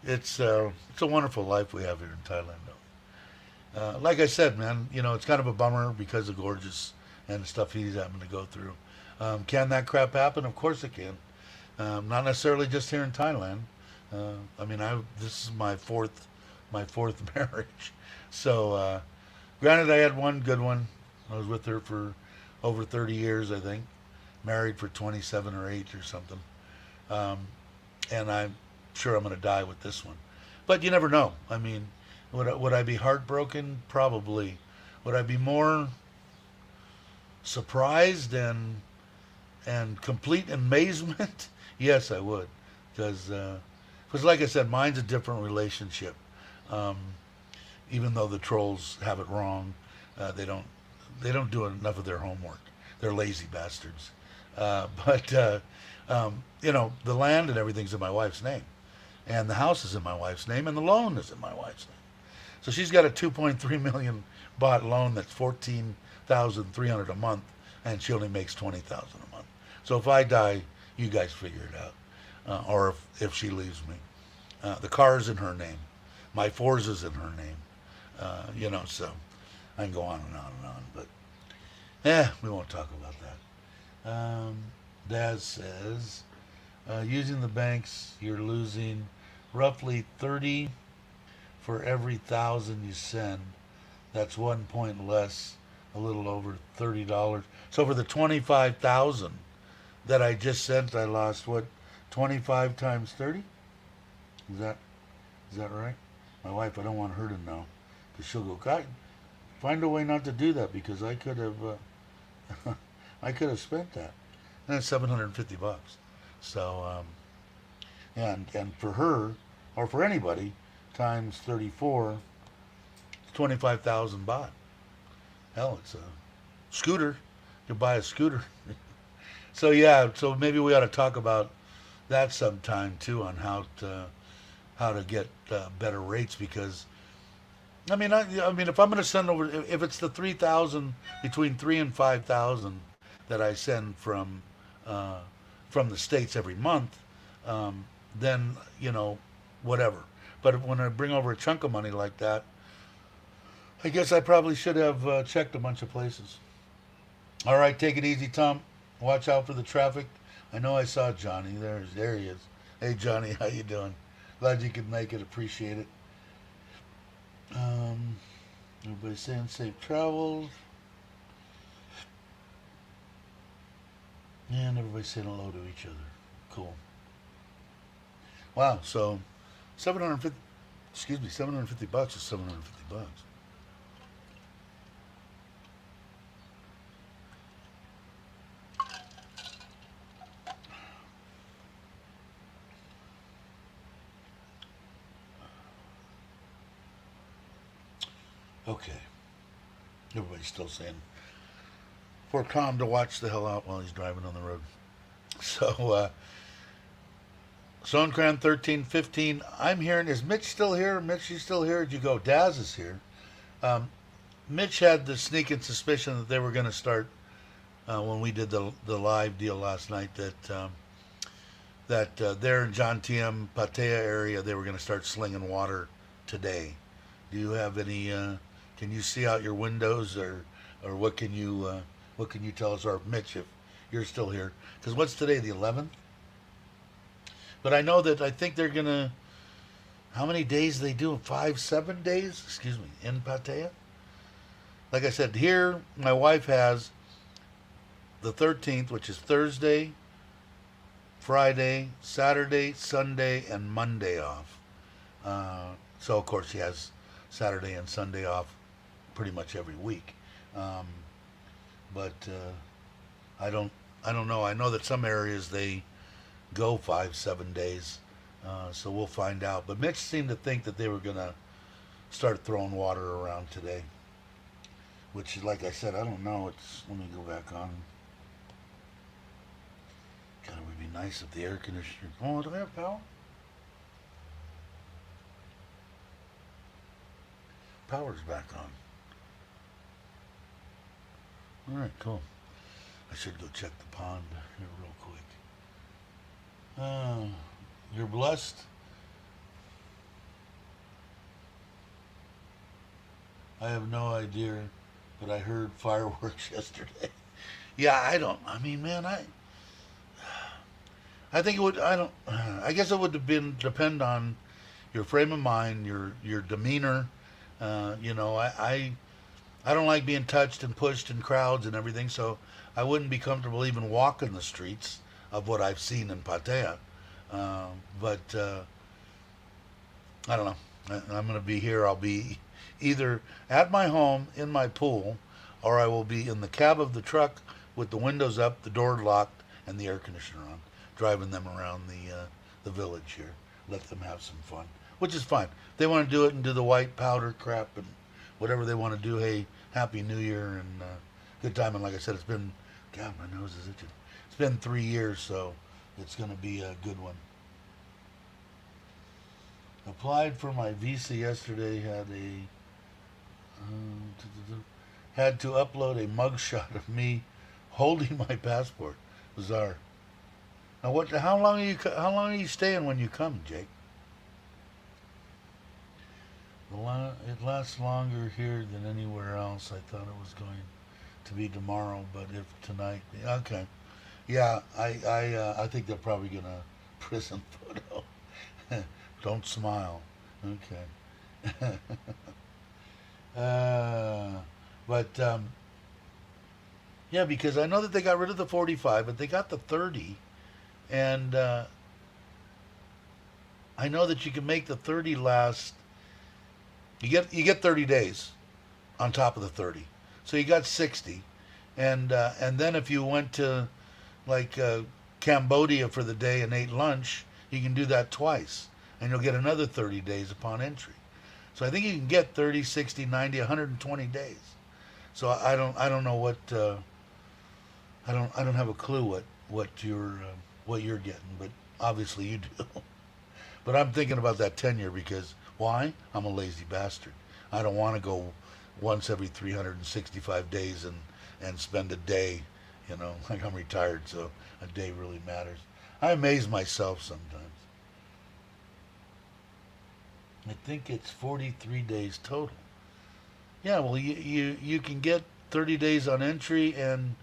It's a wonderful life we have here in Thailand, though. Like I said, man, it's kind of a bummer because of Gorgeous and the stuff he's having to go through. Can that crap happen? Of course it can. Not necessarily just here in Thailand. This is my fourth marriage. So, granted, I had one good one. I was with her for over 30 years, I think. Married for 27 or 8 or something. And I'm sure I'm going to die with this one. But you never know. I mean, would I be heartbroken? Probably. Would I be more surprised and complete amazement? Yes, I would. Because like I said, mine's a different relationship. Even though the trolls have it wrong, they don't do enough of their homework. They're lazy bastards. But the land and everything's in my wife's name, and the house is in my wife's name, and the loan is in my wife's name. So she's got a 2.3 million baht loan that's 14,300 a month, and she only makes 20,000 a month. So if I die, you guys figure it out, or if she leaves me. The car's in her name. My Forza's in her name. You know, so I can go on and on and on. But we won't talk about that. Daz says, using the banks, you're losing roughly 30 for every 1,000 you send. That's 1 point less, a little over $30. So for the 25,000 that I just sent, I lost what, 25 times 30? Is that right? My wife, I don't want her to know, because she'll go, God, find a way not to do that, because I could have, I could have spent that, and it's $750. So yeah, and for her or for anybody, times 34, 25,000 baht. Hell, it's a scooter. You buy a scooter. So yeah, so maybe we ought to talk about that sometime too, on how to get better rates, because I mean, if I'm going to send over, if it's the 3,000, between 3 and 5,000 that I send from the states every month, then whatever. But when I bring over a chunk of money like that, I guess I probably should have checked a bunch of places. All right, take it easy, Tom. Watch out for the traffic. I know I saw Johnny. There he is. Hey, Johnny, how you doing? Glad you could make it. Appreciate it. Everybody's saying safe travels. And everybody's saying hello to each other. Cool. Wow, so 750, excuse me, $750 is $750. Okay. Everybody's still saying for Tom to watch the hell out while he's driving on the road. So, Sonecran 1315. I'm hearing, is Mitch still here? Mitch, you still here? Did you go? Daz is here. Mitch had the sneaking suspicion that they were going to start when we did the live deal last night, that there in John TM Pattaya area they were going to start slinging water today. Do you have any? Can you see out your windows, or what can you tell us? Or Mitch, if you're still here, because what's today, the 11th? But I know that I think they're gonna. How many days they do? 5-7 days? Excuse me, in Pattaya. Like I said, here my wife has the 13th, which is Thursday, Friday, Saturday, Sunday, and Monday off. So of course she has Saturday and Sunday off pretty much every week. But I don't know. I know that some areas they go 5-7 days. So we'll find out. But Mitch seemed to think that they were gonna start throwing water around today. Which, like I said, I don't know. Let me go back on. God, it would be nice if the air conditioner. Oh, do I have power? Power's back on. All right, cool. I should go check the pond here real quick. You're blessed. I have no idea, but I heard fireworks yesterday. Yeah, I mean, man, I think it would. I guess it would have been depend on your frame of mind, your demeanor. I don't like being touched and pushed in crowds and everything, so I wouldn't be comfortable even walking the streets of what I've seen in Pattaya. But I don't know. I'm going to be here. I'll be either at my home in my pool, or I will be in the cab of the truck with the windows up, the door locked, and the air conditioner on, driving them around the village here. Let them have some fun, which is fine. They want to do it and do the white powder crap and whatever they want to do. Hey, Happy New Year and good time. And like I said, it's been, God, my nose is itching. It's been 3 years, so it's going to be a good one. Applied for my visa yesterday. Had to upload a mugshot of me holding my passport. Bizarre. Now, how long are you staying when you come, Jake? It lasts longer here than anywhere else. I thought it was going to be tomorrow, but if tonight, okay, yeah, I think they're probably gonna prison photo. Don't smile. Okay. uh, but yeah, because I know that they got rid of the 45, but they got the 30, and I know that you can make the 30 last. You get 30 days on top of the 30, so you got 60, and then if you went to like Cambodia for the day and ate lunch, you can do that twice, and you'll get another 30 days upon entry. So I think you can get 30, 60, 90, 120 days. So I don't know what I don't have a clue what you're getting, but obviously you do. But I'm thinking about that tenure because why? I'm a lazy bastard. I don't want to go once every 365 days and spend a day, like I'm retired, so a day really matters. I amaze myself sometimes. I think it's 43 days total. Yeah, well, you can get 30 days on entry and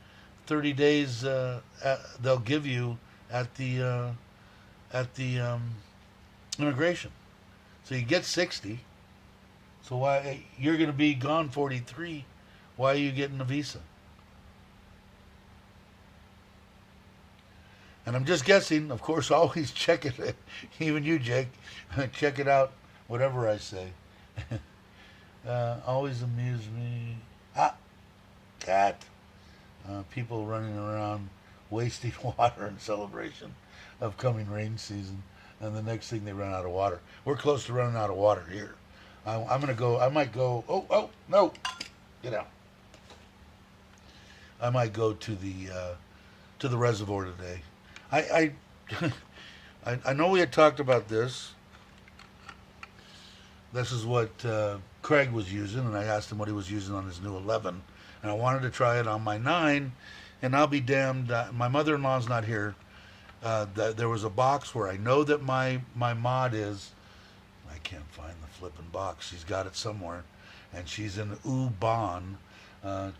30 days they'll give you at the immigration. So you get 60. So why you're going to be gone 43? Why are you getting a visa? And I'm just guessing. Of course, always check it. Even you, Jake, check it out. Whatever I say. Always amuse me. Ah, cat. People running around wasting water in celebration of coming rain season, and the next thing they run out of water. We're close to running out of water here. I'm gonna go. I might go. Oh no, get out. I might go to the reservoir today. I I know we had talked about this. This is what Craig was using, and I asked him what he was using on his new 11, and I wanted to try it on my 9, and I'll be damned. My mother-in-law's not here. There was a box where I know that my mod is. I can't find the flipping box. She's got it somewhere, and she's in U-Bahn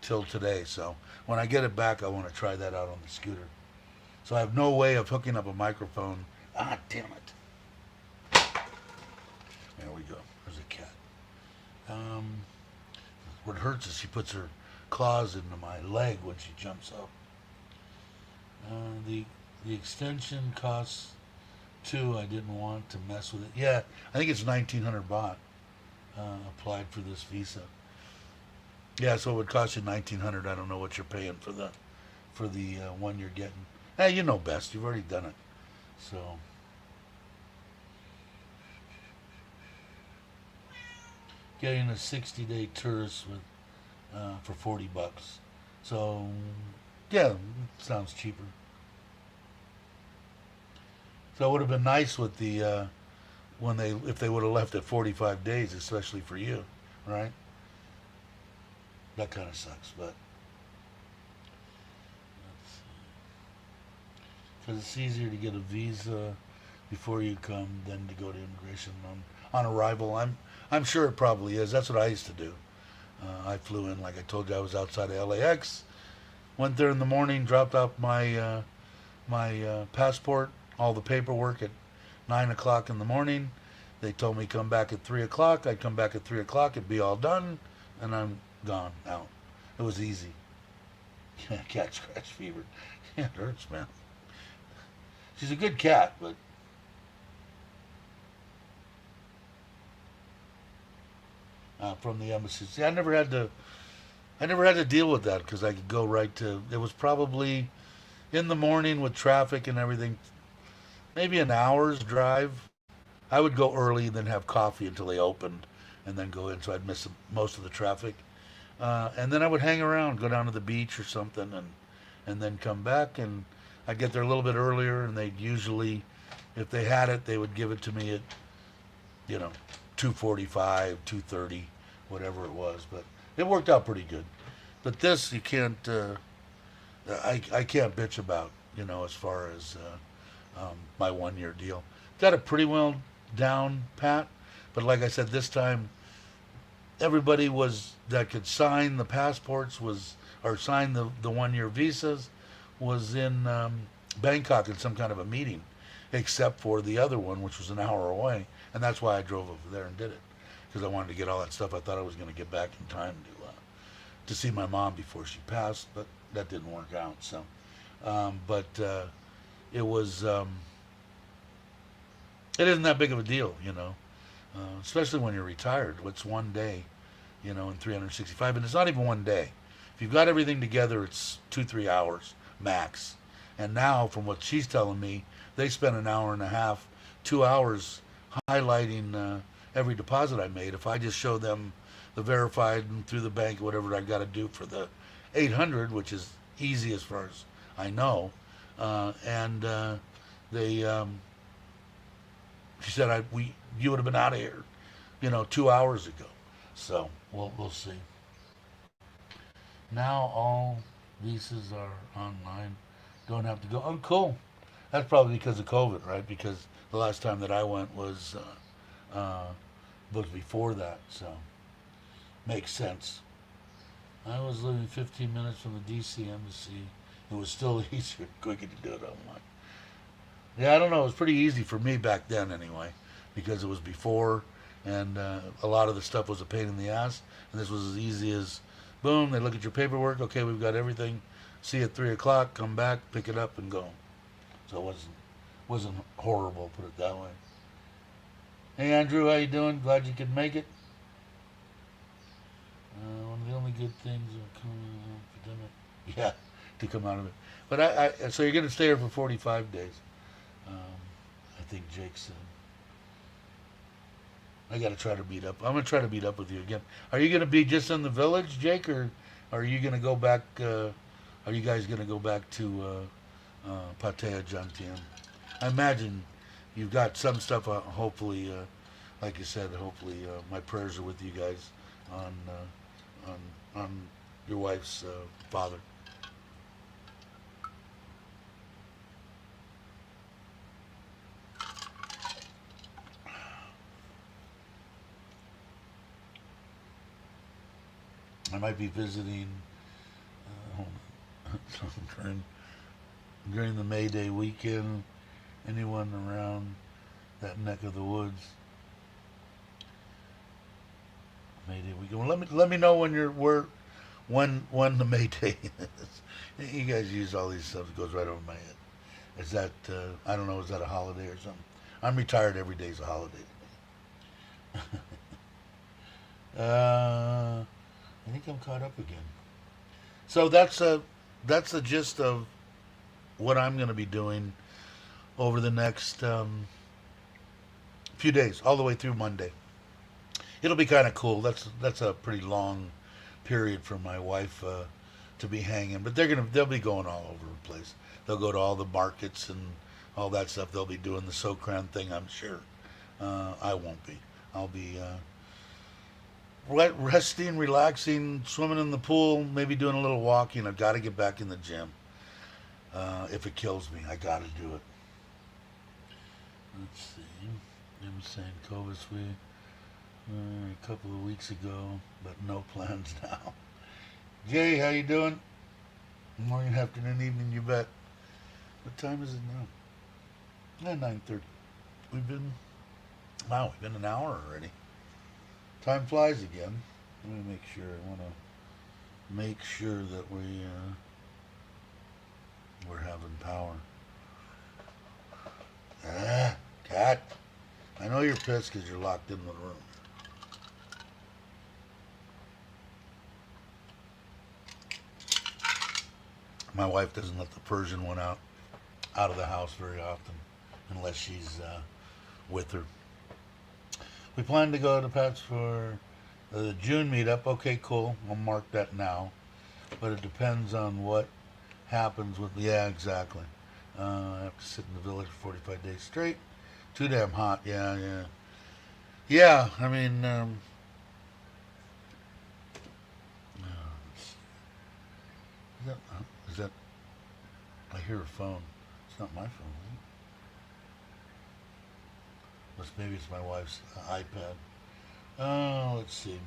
till today. So when I get it back, I want to try that out on the scooter. So I have no way of hooking up a microphone. Ah, damn it. There we go. There's a cat. What hurts is she puts her claws into my leg when she jumps up. The extension costs $2. I didn't want to mess with it. Yeah, I think it's 1,900 baht applied for this visa. Yeah, so it would cost you 1,900. I don't know what you're paying for the one you're getting. Hey, you know best. You've already done it. So getting a 60-day tourist with for $40. So yeah, sounds cheaper. So it would have been nice with the if they would have left at 45 days, especially for you, right? That kind of sucks, but because it's easier to get a visa before you come than to go to immigration on arrival. I'm sure it probably is. That's what I used to do. I flew in, like I told you, I was outside of LAX. Went there in the morning, dropped off my passport, all the paperwork at 9 o'clock in the morning. They told me come back at 3 o'clock. I'd come back at 3 o'clock. It'd be all done, and I'm gone out. It was easy. Cat scratch fever. Yeah, it hurts, man. She's a good cat, but from the embassy. See, I never had to deal with that because I could go right to. It was probably in the morning with traffic and everything, maybe an hour's drive. I would go early and then have coffee until they opened, and then go in, so I'd miss most of the traffic. And then I would hang around, go down to the beach or something, and then come back. And I'd get there a little bit earlier, and they'd usually, if they had it, they would give it to me at, 2:45, 2:30, whatever it was. But it worked out pretty good. But this, you can't, I can't bitch about, as far as my 1 year deal. Got it pretty well down pat. But like I said, this time everybody was that could sign the passports was or sign the 1 year visas was in Bangkok in some kind of a meeting, except for the other one, which was an hour away, and that's why I drove over there and did it because I wanted to get all that stuff. I thought I was going to get back in time to see my mom before she passed, but that didn't work out. So, but it was it isn't that big of a deal, especially when you're retired. It's 1 day, in 365, and it's not even 1 day. If you've got everything together, it's 2-3 hours max. And now, from what she's telling me, they spent an hour and a half, 2 hours highlighting every deposit I made. If I just show them the verified and through the bank, whatever I got to do for the 800, which is easy as far as I know, and they, she said, you would have been out of here, 2 hours ago. So we'll see. Now all visas are online. Don't have to go. Oh, cool. That's probably because of COVID, right? Because the last time that I went was before that, so makes sense. I was living 15 minutes from the D.C. embassy. It was still easier, quicker to do it online. Yeah, I don't know. It was pretty easy for me back then, anyway, because it was before, and a lot of the stuff was a pain in the ass. And this was as easy as, boom, they look at your paperwork. Okay, we've got everything. See you at 3 o'clock. Come back, pick it up, and go. So it wasn't horrible, put it that way. Hey Andrew, how you doing? Glad you could make it. One of the only good things are coming out of the pandemic. Yeah, to come out of it. But so you're going to stay here for 45 days. I think Jake said. I got to try to meet up. I'm going to try to meet up with you again. Are you going to be just in the village, Jake, or are you going to go back? Are you guys going to go back to Pattaya Jantian? I imagine you've got some stuff. Hopefully, like you said, hopefully my prayers are with you guys on your wife's father. I might be visiting during the May Day weekend. Anyone around that neck of the woods? May Day weekend. Well, let me know when when the May Day is. You guys use all these stuff. It goes right over my head. Is that I don't know? Is that a holiday or something? I'm retired. Every day's a holiday to me. I think I'm caught up again. So that's the gist of what I'm going to be doing over the next few days, all the way through Monday. It'll be kind of cool. That's a pretty long period for my wife to be hanging, but they'll be going all over the place. They'll go to all the markets and all that stuff. They'll be doing the Sokran thing, I'm sure. I won't be. I'll be resting, relaxing, swimming in the pool, maybe doing a little walking. I've got to get back in the gym. If it kills me, I got to do it. Let's see. I'm saying COVID sweet a couple of weeks ago, but no plans now. Jay, how you doing? Morning, afternoon, evening, you bet. What time is it now? 9:30. We've been an hour already. Time flies again. Let me make sure. I want to make sure that we're having power. Cat. I know you're pissed because you're locked in the room. My wife doesn't let the Persian one out of the house very often unless she's with her. We plan to go to Pat's for the June meetup. Okay, cool. I'll mark that now. But it depends on what happens with... Yeah, exactly. I have to sit in the village for 45 days straight. Too damn hot. Yeah. Yeah, I mean... Is that... I hear a phone. It's not my phone, is it? Maybe it's my wife's iPad. Oh, let's see.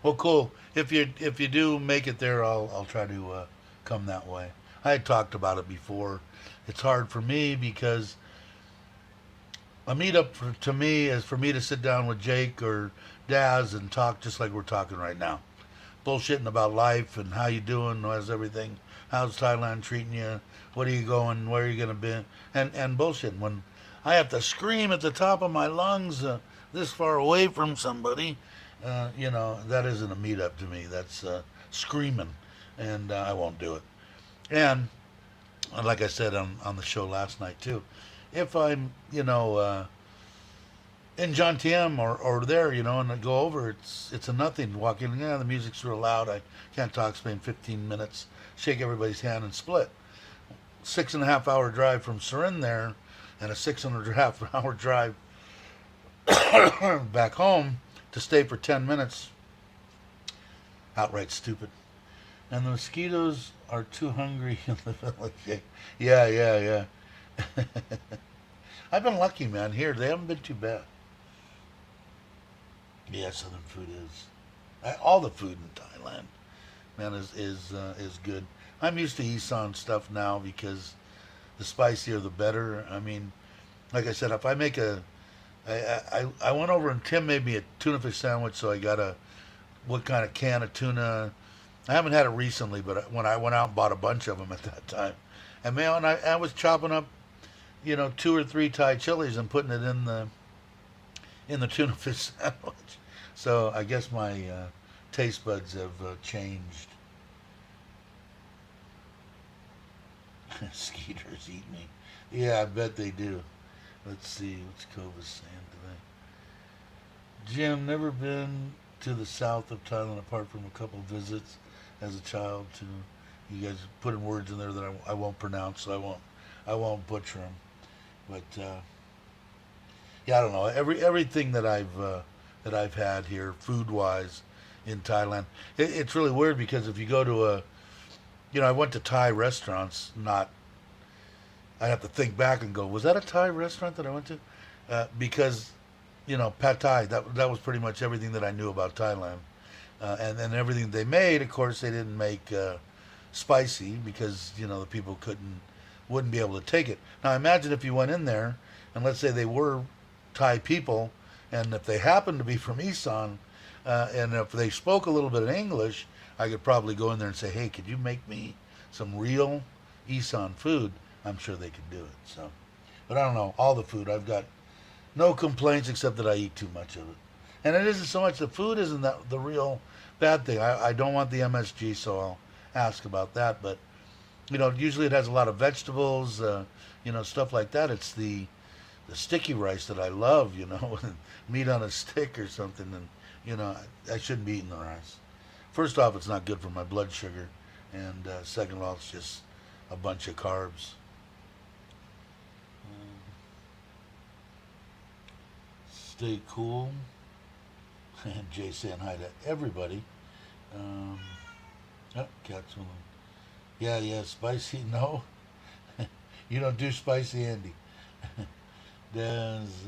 Well, cool. If you do make it there, I'll try to come that way. I had talked about it before. It's hard for me because a meetup to me is for me to sit down with Jake or Daz and talk just like we're talking right now, bullshitting about life and how you doing, how's everything, how's Thailand treating you, what are you going, where are you gonna be, and bullshit. When I have to scream at the top of my lungs this far away from somebody, that isn't a meetup to me. That's screaming, and I won't do it. And like I said on the show last night too, if I'm in John TM or there, and I go over, it's a nothing. Walk in, yeah, the music's real loud. I can't talk. Spend 15 minutes, shake everybody's hand, and split. 6.5 hour drive from Surin there, and a 6.5 hour drive back home to stay for 10 minutes. Outright stupid. And the mosquitoes are too hungry in the village. Yeah, yeah, yeah. I've been lucky, man. Here, they haven't been too bad. Yeah, Southern food is. All the food in Thailand, man, is good. I'm used to Isan stuff now because the spicier the better. I mean, like I said, if I make I went over and Tim made me a tuna fish sandwich, so I got what kind of can of tuna. I haven't had it recently, but when I went out and bought a bunch of them at that time, and man, I was chopping up, 2 or 3 Thai chilies and putting it in the tuna fish sandwich. So I guess my taste buds have changed. Skeeters eat me. Yeah, I bet they do. Let's see, what's Kova's saying today? Jim, never been to the south of Thailand apart from a couple visits as a child. To you guys putting words in there that I won't pronounce, so I won't butcher them. But yeah, I don't know. Everything that I've had here, food wise, in Thailand, it's really weird because if you go to I went to Thai restaurants. I have to think back and go, was that a Thai restaurant that I went to? Because pad Thai. That was pretty much everything that I knew about Thailand, and then everything they made. Of course, they didn't make spicy because the people wouldn't be able to take it. Now imagine if you went in there and let's say they were Thai people, and if they happened to be from Isan, and if they spoke a little bit of English, I could probably go in there and say, hey, could you make me some real Isan food? I'm sure they could do it. So, but I don't know. All the food, I've got no complaints except that I eat too much of it. And it isn't so much the food isn't that the real bad thing. I don't want the MSG, so I'll ask about that. But usually it has a lot of vegetables, stuff like that. It's the sticky rice that I love, meat on a stick or something. And I shouldn't be eating the rice. First off, it's not good for my blood sugar, and second of all, it's just a bunch of carbs. Stay cool. And Jay saying hi to everybody. Cat's one. Yeah, spicy. No, you don't do spicy, Andy. There's,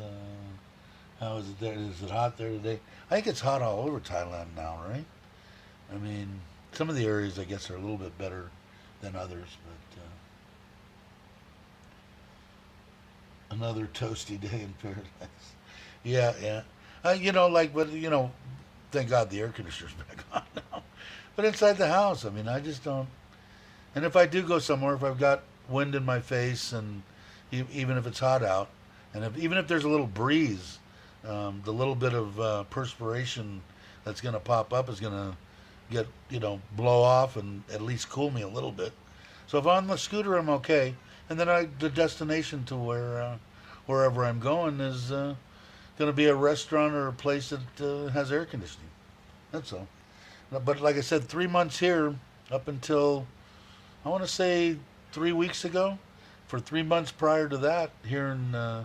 how is it there? Is it hot there today? I think it's hot all over Thailand now, right? I mean, some of the areas I guess are a little bit better than others, but another toasty day in paradise. Yeah, yeah. But thank God the air conditioner's back on now. But inside the house, I mean, I just don't. And if I do go somewhere, if I've got wind in my face, and even if it's hot out, and even if there's a little breeze, the little bit of perspiration that's going to pop up is going to blow off and at least cool me a little bit. So if I'm on the scooter, I'm okay. And then the destination to wherever I'm going is going to be a restaurant or a place that has air conditioning. That's all. But like I said, 3 months here, up until, I want to say 3 weeks ago, for 3 months prior to that, here in, I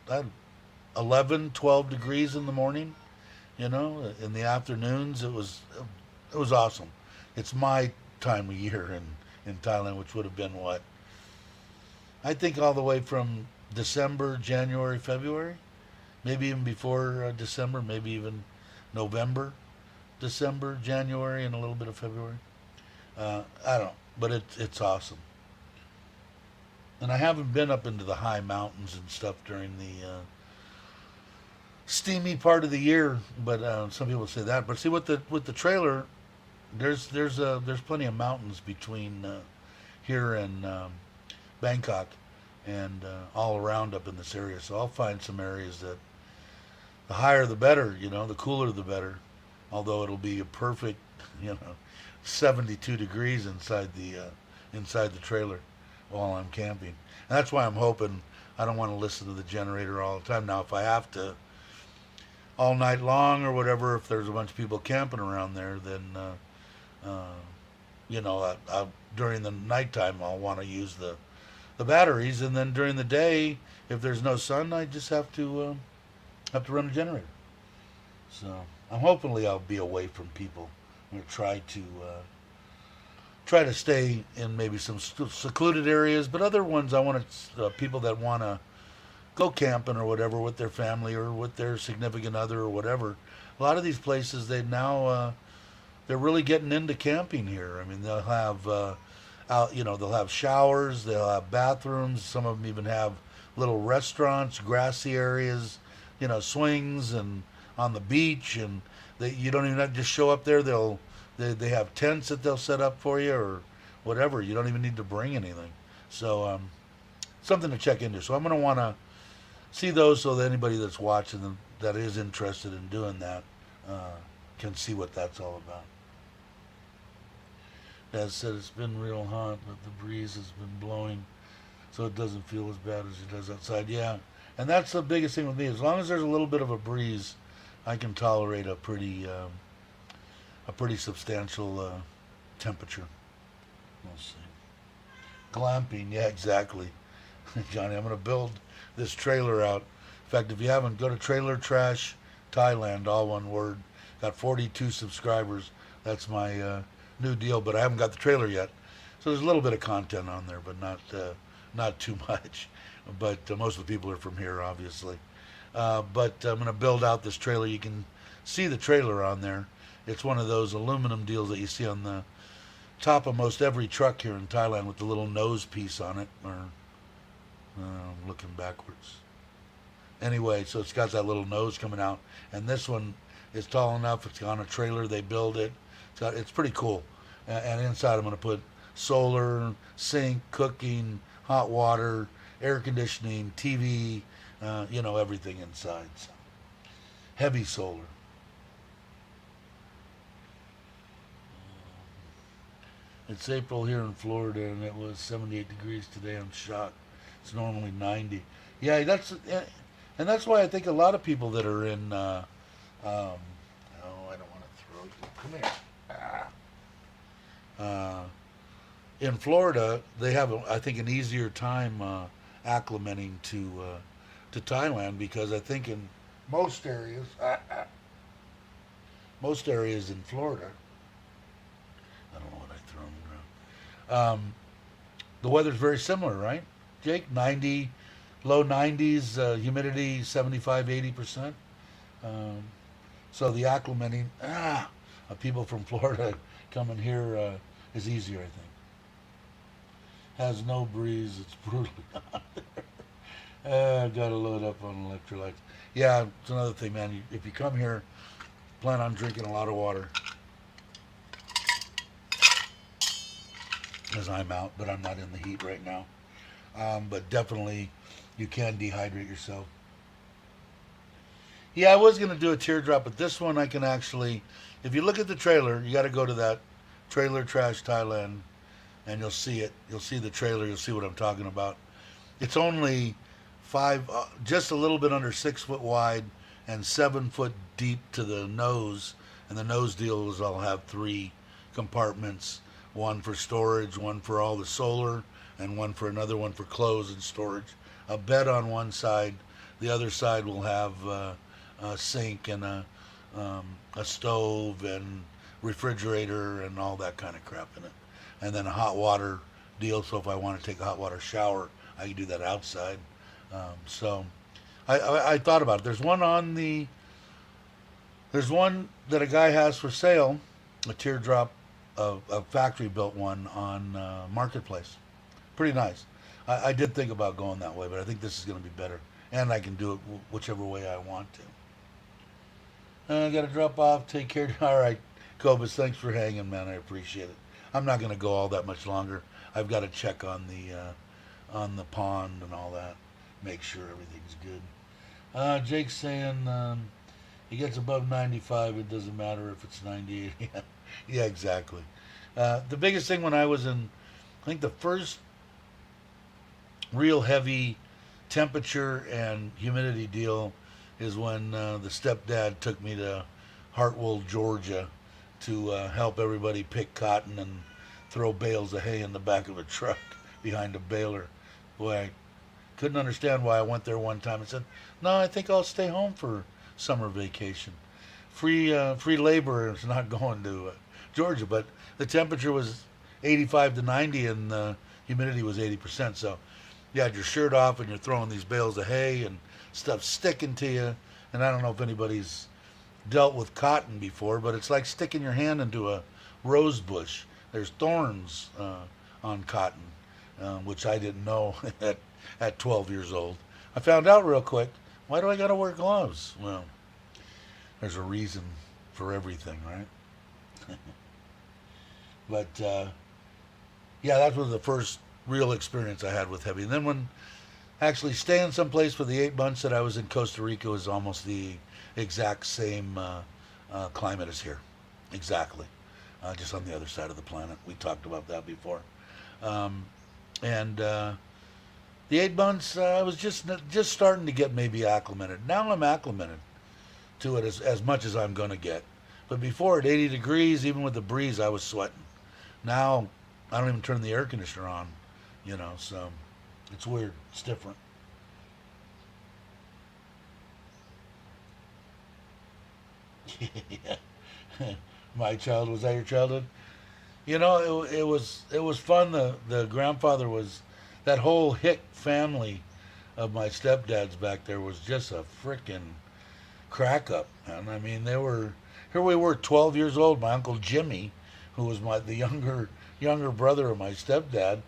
had 11, 12 degrees in the morning. In the afternoons, it was awesome. It's my time of year in Thailand, which would have been what? I think all the way from December, January, February, maybe even before December, maybe even November. December, January, and a little bit of February. I don't know, but it's awesome. And I haven't been up into the high mountains and stuff during the steamy part of the year, but some people say that. But see, with the trailer, there's plenty of mountains between here and Bangkok and all around up in this area. So I'll find some areas that the higher the better, the cooler the better. Although it'll be a perfect, 72 degrees inside the trailer while I'm camping. And that's why I'm hoping I don't want to listen to the generator all the time. Now, if I have to all night long or whatever, if there's a bunch of people camping around there, then during the nighttime I'll want to use the batteries, and then during the day, if there's no sun, I just have to run a generator. So hopefully I'll be away from people. I'm gonna try to stay in maybe some secluded areas, but other ones I want people that want to go camping or whatever with their family or with their significant other or whatever. A lot of these places they're really getting into camping here. I mean, they'll have they'll have showers, they'll have bathrooms. Some of them even have little restaurants, grassy areas, swings, and on the beach. And you don't even have to just show up there. They have tents that they'll set up for you or whatever. You don't even need to bring anything. So something to check into. So I'm going to want to see those so that anybody that's watching that is interested in doing that can see what that's all about. As said, it's been real hot, but the breeze has been blowing, so it doesn't feel as bad as it does outside. Yeah, and that's the biggest thing with me. As long as there's a little bit of a breeze, I can tolerate a pretty substantial temperature. We'll see. Glamping, yeah, exactly. Johnny, I'm going to build this trailer out. In fact, if you haven't, go to Trailer Trash Thailand, all one word. Got 42 subscribers. That's my new deal, but I haven't got the trailer yet. So there's a little bit of content on there, but not too much. But most of the people are from here, obviously. But I'm going to build out this trailer. You can see the trailer on there. It's one of those aluminum deals that you see on the top of most every truck here in Thailand with the little nose piece on it. Or I'm looking backwards. Anyway, so it's got that little nose coming out, and this one is tall enough. It's on a trailer. They build it. It's pretty cool. And inside I'm going to put solar, sink, cooking, hot water, air conditioning, TV, everything inside. So, heavy solar. It's April here in Florida, and it was 78 degrees today. I'm shocked. It's normally 90. Yeah, and that's why I think a lot of people that are in. I don't want to throw you. Come here. In Florida, they have, I think, an easier time acclimating to Thailand, because I think in most areas in Florida, I don't know what I threw on the ground. The weather's very similar, right, Jake? 90, low 90s, humidity 75, 80%. So the acclimating of people from Florida coming here is easier, I think. Has no breeze. It's brutally hot there. Got to load up on electrolytes. Yeah, it's another thing, man. If you come here, plan on drinking a lot of water. Because I'm out, but I'm not in the heat right now. But definitely, you can dehydrate yourself. Yeah, I was going to do a teardrop, but this one I can actually, if you look at the trailer, you got to go to that Trailer Trash Thailand, and you'll see it. You'll see the trailer. You'll see what I'm talking about. It's only just a little bit under 6 foot wide and 7 foot deep to the nose. And the nose deals, I'll have 3 compartments, one for storage, one for all the solar, and one for clothes and storage. A bed on one side. The other side will have a sink and a stove and refrigerator and all that kind of crap in it. And then a hot water deal, so if I want to take a hot water shower, I can do that outside. So I thought about it. There's one on the There's one that a guy has for sale, a teardrop, a factory built one on Marketplace. Pretty nice. I did think about going that way, but I think this is going to be better, and I can do it whichever way I want to. I got to drop off. Take care. All right, Cobus. Thanks for hanging, man. I appreciate it. I'm not going to go all that much longer. I've got to check on the pond and all that, make sure everything's good. Jake's saying he gets above 95. It doesn't matter if it's 98. Yeah, yeah, exactly. The biggest thing when I was in, I think the first real heavy temperature and humidity deal is when the stepdad took me to Hartwell, Georgia, to help everybody pick cotton and throw bales of hay in the back of a truck behind a baler. Boy, I couldn't understand why I went there one time and said, "No, I think I'll stay home for summer vacation. Free labor is not going to Georgia." But the temperature was 85 to 90 and the humidity was 80%. So you had your shirt off and you're throwing these bales of hay and stuff sticking to you. And I don't know if anybody's dealt with cotton before, but it's like sticking your hand into a rose bush. There's thorns on cotton, which I didn't know at 12 years old. I found out real quick. Why do I got to wear gloves? Well, there's a reason for everything, right? But yeah, that was the first real experience I had with heavy. And then when actually staying someplace for the 8 months that I was in Costa Rica was almost the exact same climate as here. Exactly. Just on the other side of the planet. We talked about that before. And the 8 months, I was just starting to get maybe acclimated. Now I'm acclimated to it as much as I'm going to get. But before at 80 degrees, even with the breeze, I was sweating. Now I don't even turn the air conditioner on, so it's weird. It's different. Yeah. My childhood, was that your childhood? It was fun. The grandfather was, that whole Hick family of my stepdad's back there was just a frickin' crack up, man. I mean, here we were 12 years old. My uncle Jimmy, who was the younger brother of my stepdad,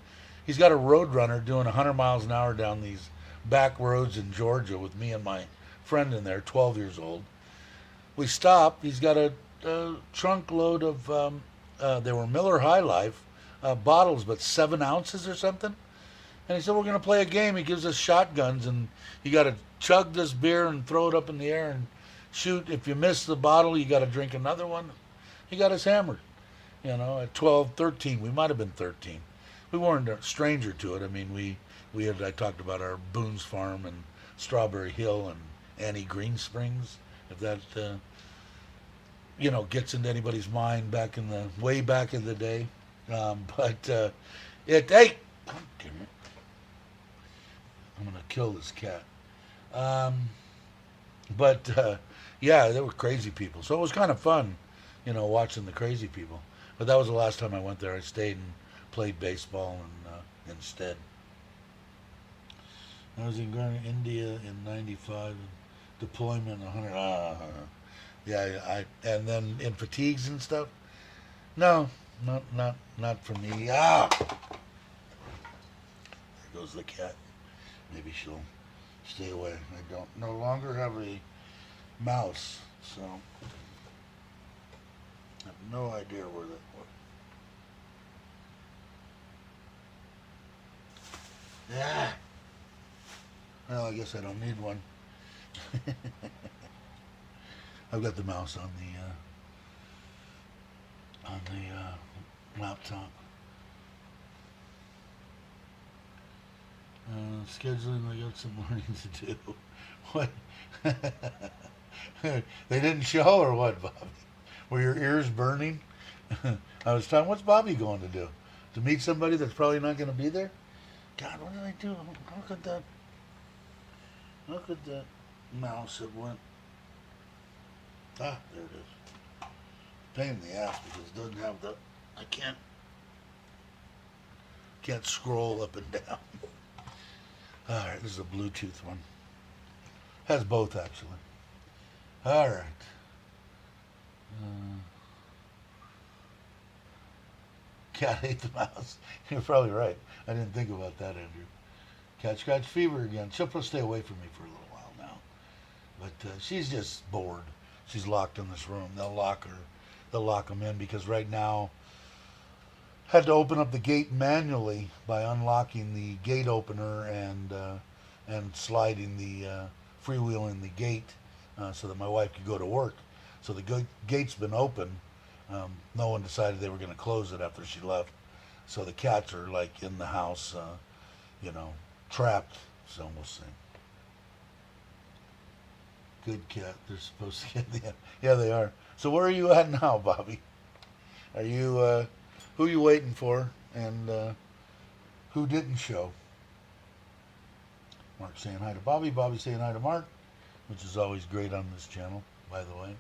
he's got a road runner doing 100 miles an hour down these back roads in Georgia with me and my friend in there, 12 years old. We stopped. He's got a trunk load of they were Miller High Life bottles, but 7 ounces or something. And he said, "We're going to play a game." He gives us shotguns, and you got to chug this beer and throw it up in the air and shoot. If you miss the bottle, you got to drink another one. He got us hammered, at 12, 13. We might have been 13. We weren't a stranger to it. I mean, I talked about our Boone's Farm and Strawberry Hill and Annie Green Springs, if that gets into anybody's mind way back in the day. But hey, God damn it. I'm going to kill this cat. But yeah, they were crazy people. So it was kind of fun, watching the crazy people. But that was the last time I went there. I stayed and played baseball instead. I was in India in 95 and deployment 100. Yeah, and then in fatigues and stuff. No, not for me. Ah, there goes the cat. Maybe she'll stay away. I don't no longer have a mouse, so I have no idea where that was. Yeah. Well, I guess I don't need one. I've got the mouse on the laptop. Scheduling, I got some learning to do. What? They didn't show or what, Bobby? Were your ears burning? I was talking, what's Bobby going to do? To meet somebody that's probably not going to be there? God, what did I do? Look at that mouse. It went. Ah, there it is. Pain in the ass because it doesn't have the. I can't scroll up and down. All right, this is a Bluetooth one. Has both actually. All right. Uh, cat ate the mouse. You're probably right. I didn't think about that, Andrew. Cat scratch fever again. She'll probably stay away from me for a little while now. But she's just bored. She's locked in this room. They'll lock her. They'll lock them in because right now had to open up the gate manually by unlocking the gate opener and sliding the freewheeling the gate so that my wife could go to work. So the gate's been open. No one decided they were going to close it after she left. So the cats are like in the house, trapped. So we'll see. Good cat. They're supposed to get the. Yeah, they are. So where are you at now, Bobby? Are you who are you waiting for, and who didn't show? Mark saying hi to Bobby. Bobby saying hi to Mark, which is always great on this channel, by the way.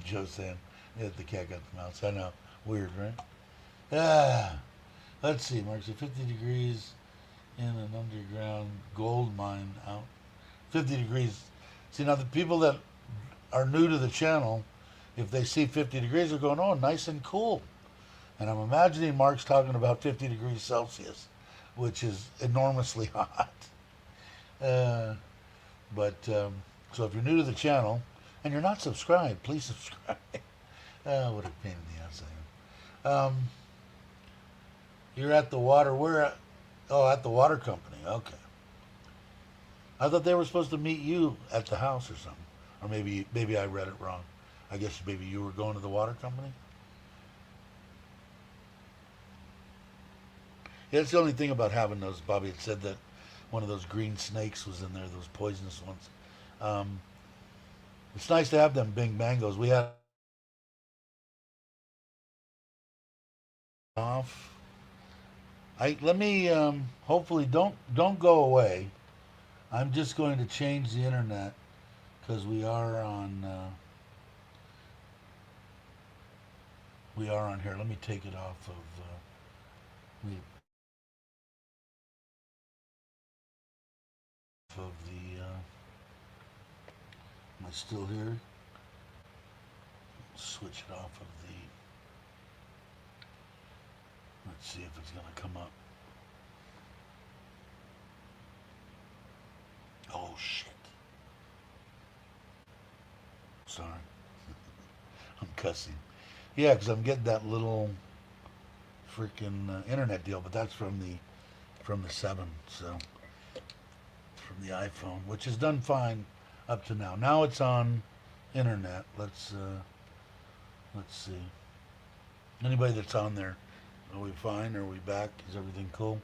Joe saying, yeah, the cat got the mouse. I know. Weird, right? Let's see. Mark said 50 degrees in an underground gold mine out. 50 degrees. See, now the people that are new to the channel, if they see 50 degrees, they're going, oh, nice and cool. And I'm imagining Mark's talking about 50 degrees Celsius, which is enormously hot. So if you're new to the channel and you're not subscribed, please subscribe. What a pain in the ass I am. You're at the water. Where at? Oh, at the water company. Okay. I thought they were supposed to meet you at the house or something. Or maybe I read it wrong. I guess maybe you were going to the water company? Yeah, that's the only thing about having those, Bobby. It said that one of those green snakes was in there, those poisonous ones. It's nice to have them big mangoes. We had off. Let me hopefully don't go away. I'm just going to change the internet because we are on here. Let me take it off of the. Am I still here? Switch it off of the. Let's see if it's going to come up. Oh shit! Sorry, I'm cussing. Yeah, because I'm getting that little freaking internet deal, but that's from the 7, so from the iPhone, which has done fine up to now. Now it's on internet. Let's see. Anybody that's on there, are we fine? Are we back? Is everything cool?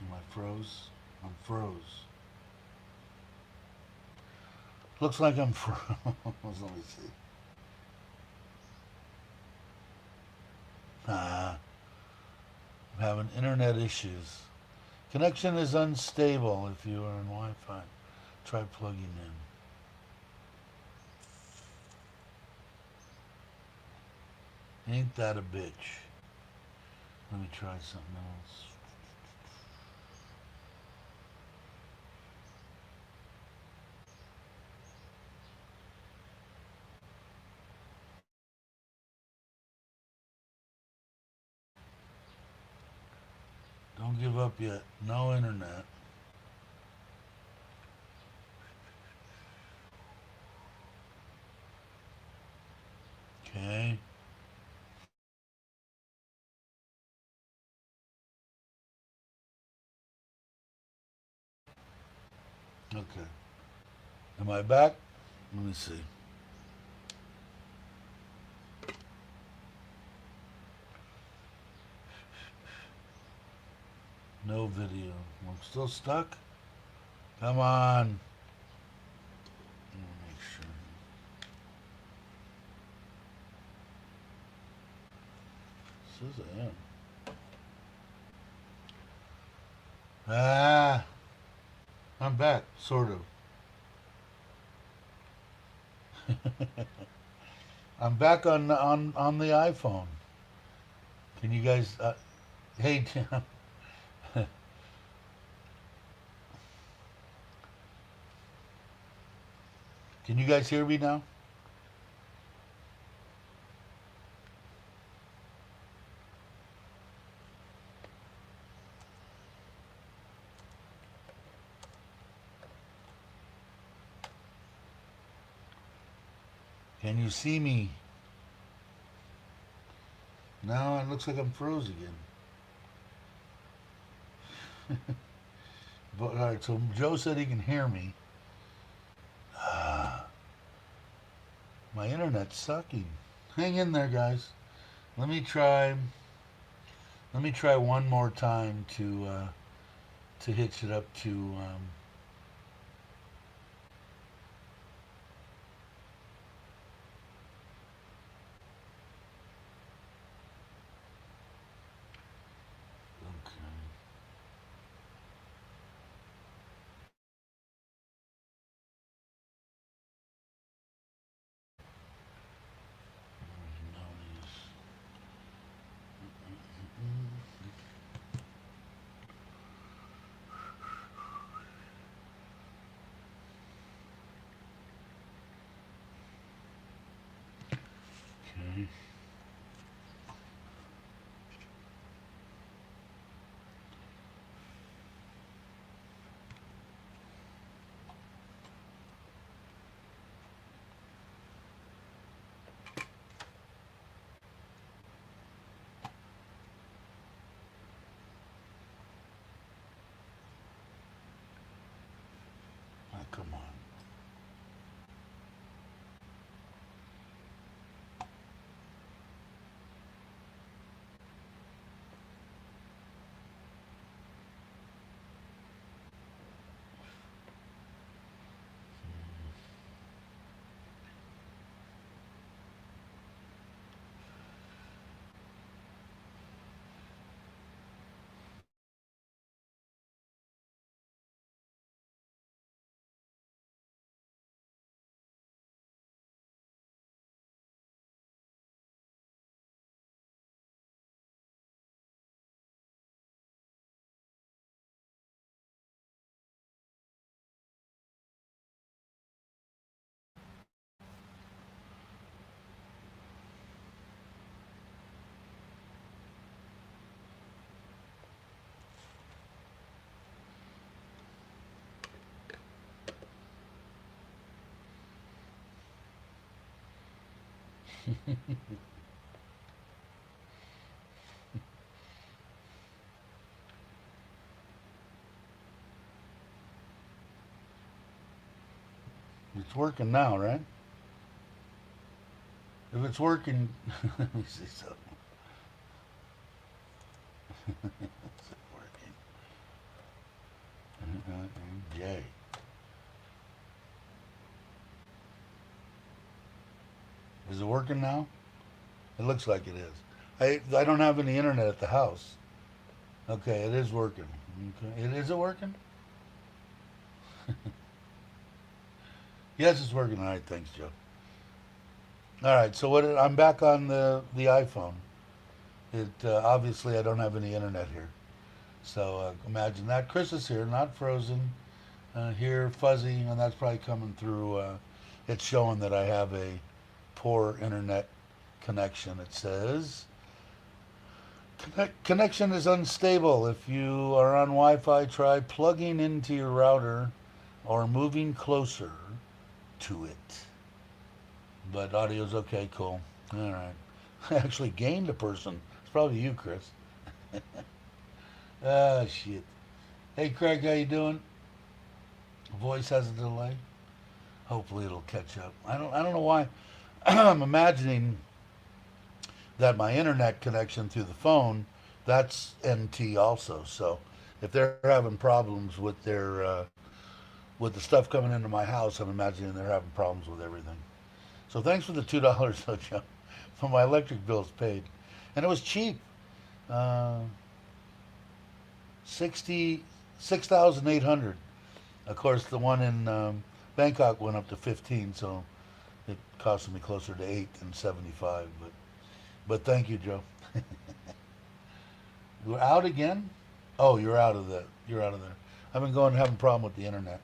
Am I froze? I'm froze. Looks like I'm froze. Let me see. I'm having internet issues. Connection is unstable if you are on Wi-Fi. Try plugging in. Ain't that a bitch? Let me try something else. Don't give up yet. No internet. Okay. Okay. Am I back? Let me see. No video. I'm still stuck? Come on. Let me make sure. Says I am. I'm back, sort of. I'm back on the iPhone. Can you guys? Hey, Tim. Can you guys hear me now? Can you see me? Now it looks like I'm froze again. But all right, so Joe said he can hear me. My internet's sucking. Hang in there, guys. Let me try. Let me try one more time to hitch it up to. Okay. Okay. Oh, come on. It's working now, right? If it's working, let me see something. Is it working? Yay. Is it working now? It looks like it is. I don't have any internet at the house. Okay, it is working. Okay, it isn't working. Yes, it's working. All right, thanks, Joe. All right, so I'm back on the iPhone. It obviously I don't have any internet here, so imagine that. Chris is here, not frozen. Here, fuzzy, and that's probably coming through. It's showing that I have a poor internet connection. It says connection is unstable. If you are on Wi-Fi, try plugging into your router or moving closer to it. But audio's okay, cool. All right. I actually gained a person. It's probably you, Chris. Ah, shit. Hey, Craig, how you doing? Voice has a delay. Hopefully it'll catch up. I don't know why. I'm imagining that my internet connection through the phone, that's NT also. So if they're having problems with the stuff coming into my house, I'm imagining they're having problems with everything. So thanks for the $2, Joe, for my electric bills paid, and it was cheap. Uh, 66,800. Of course, the one in Bangkok went up to 15, so it costed me closer to 8 than 75. But thank you, Joe. You're out again? Oh, you're out of the. You're out of there. I've been going having a problem with the internet.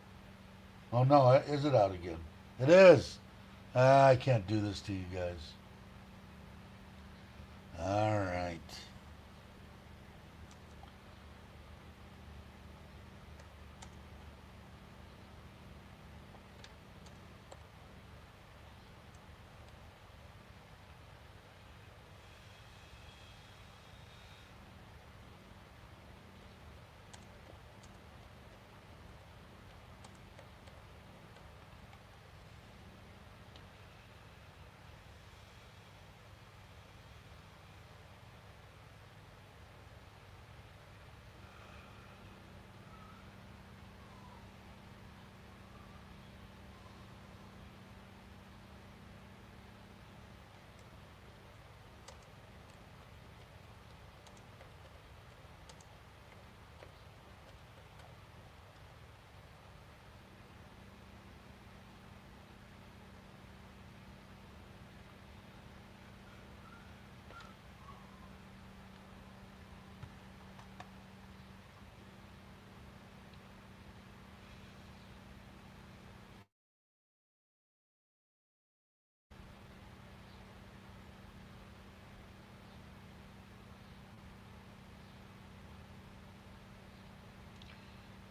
Oh no, is it out again? It is. I can't do this to you guys. All right.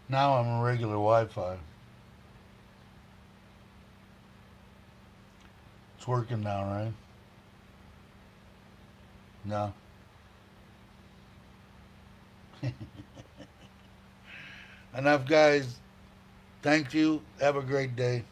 Now I'm on regular Wi-Fi. It's working now, right? No. Enough, guys. Thank you. Have a great day.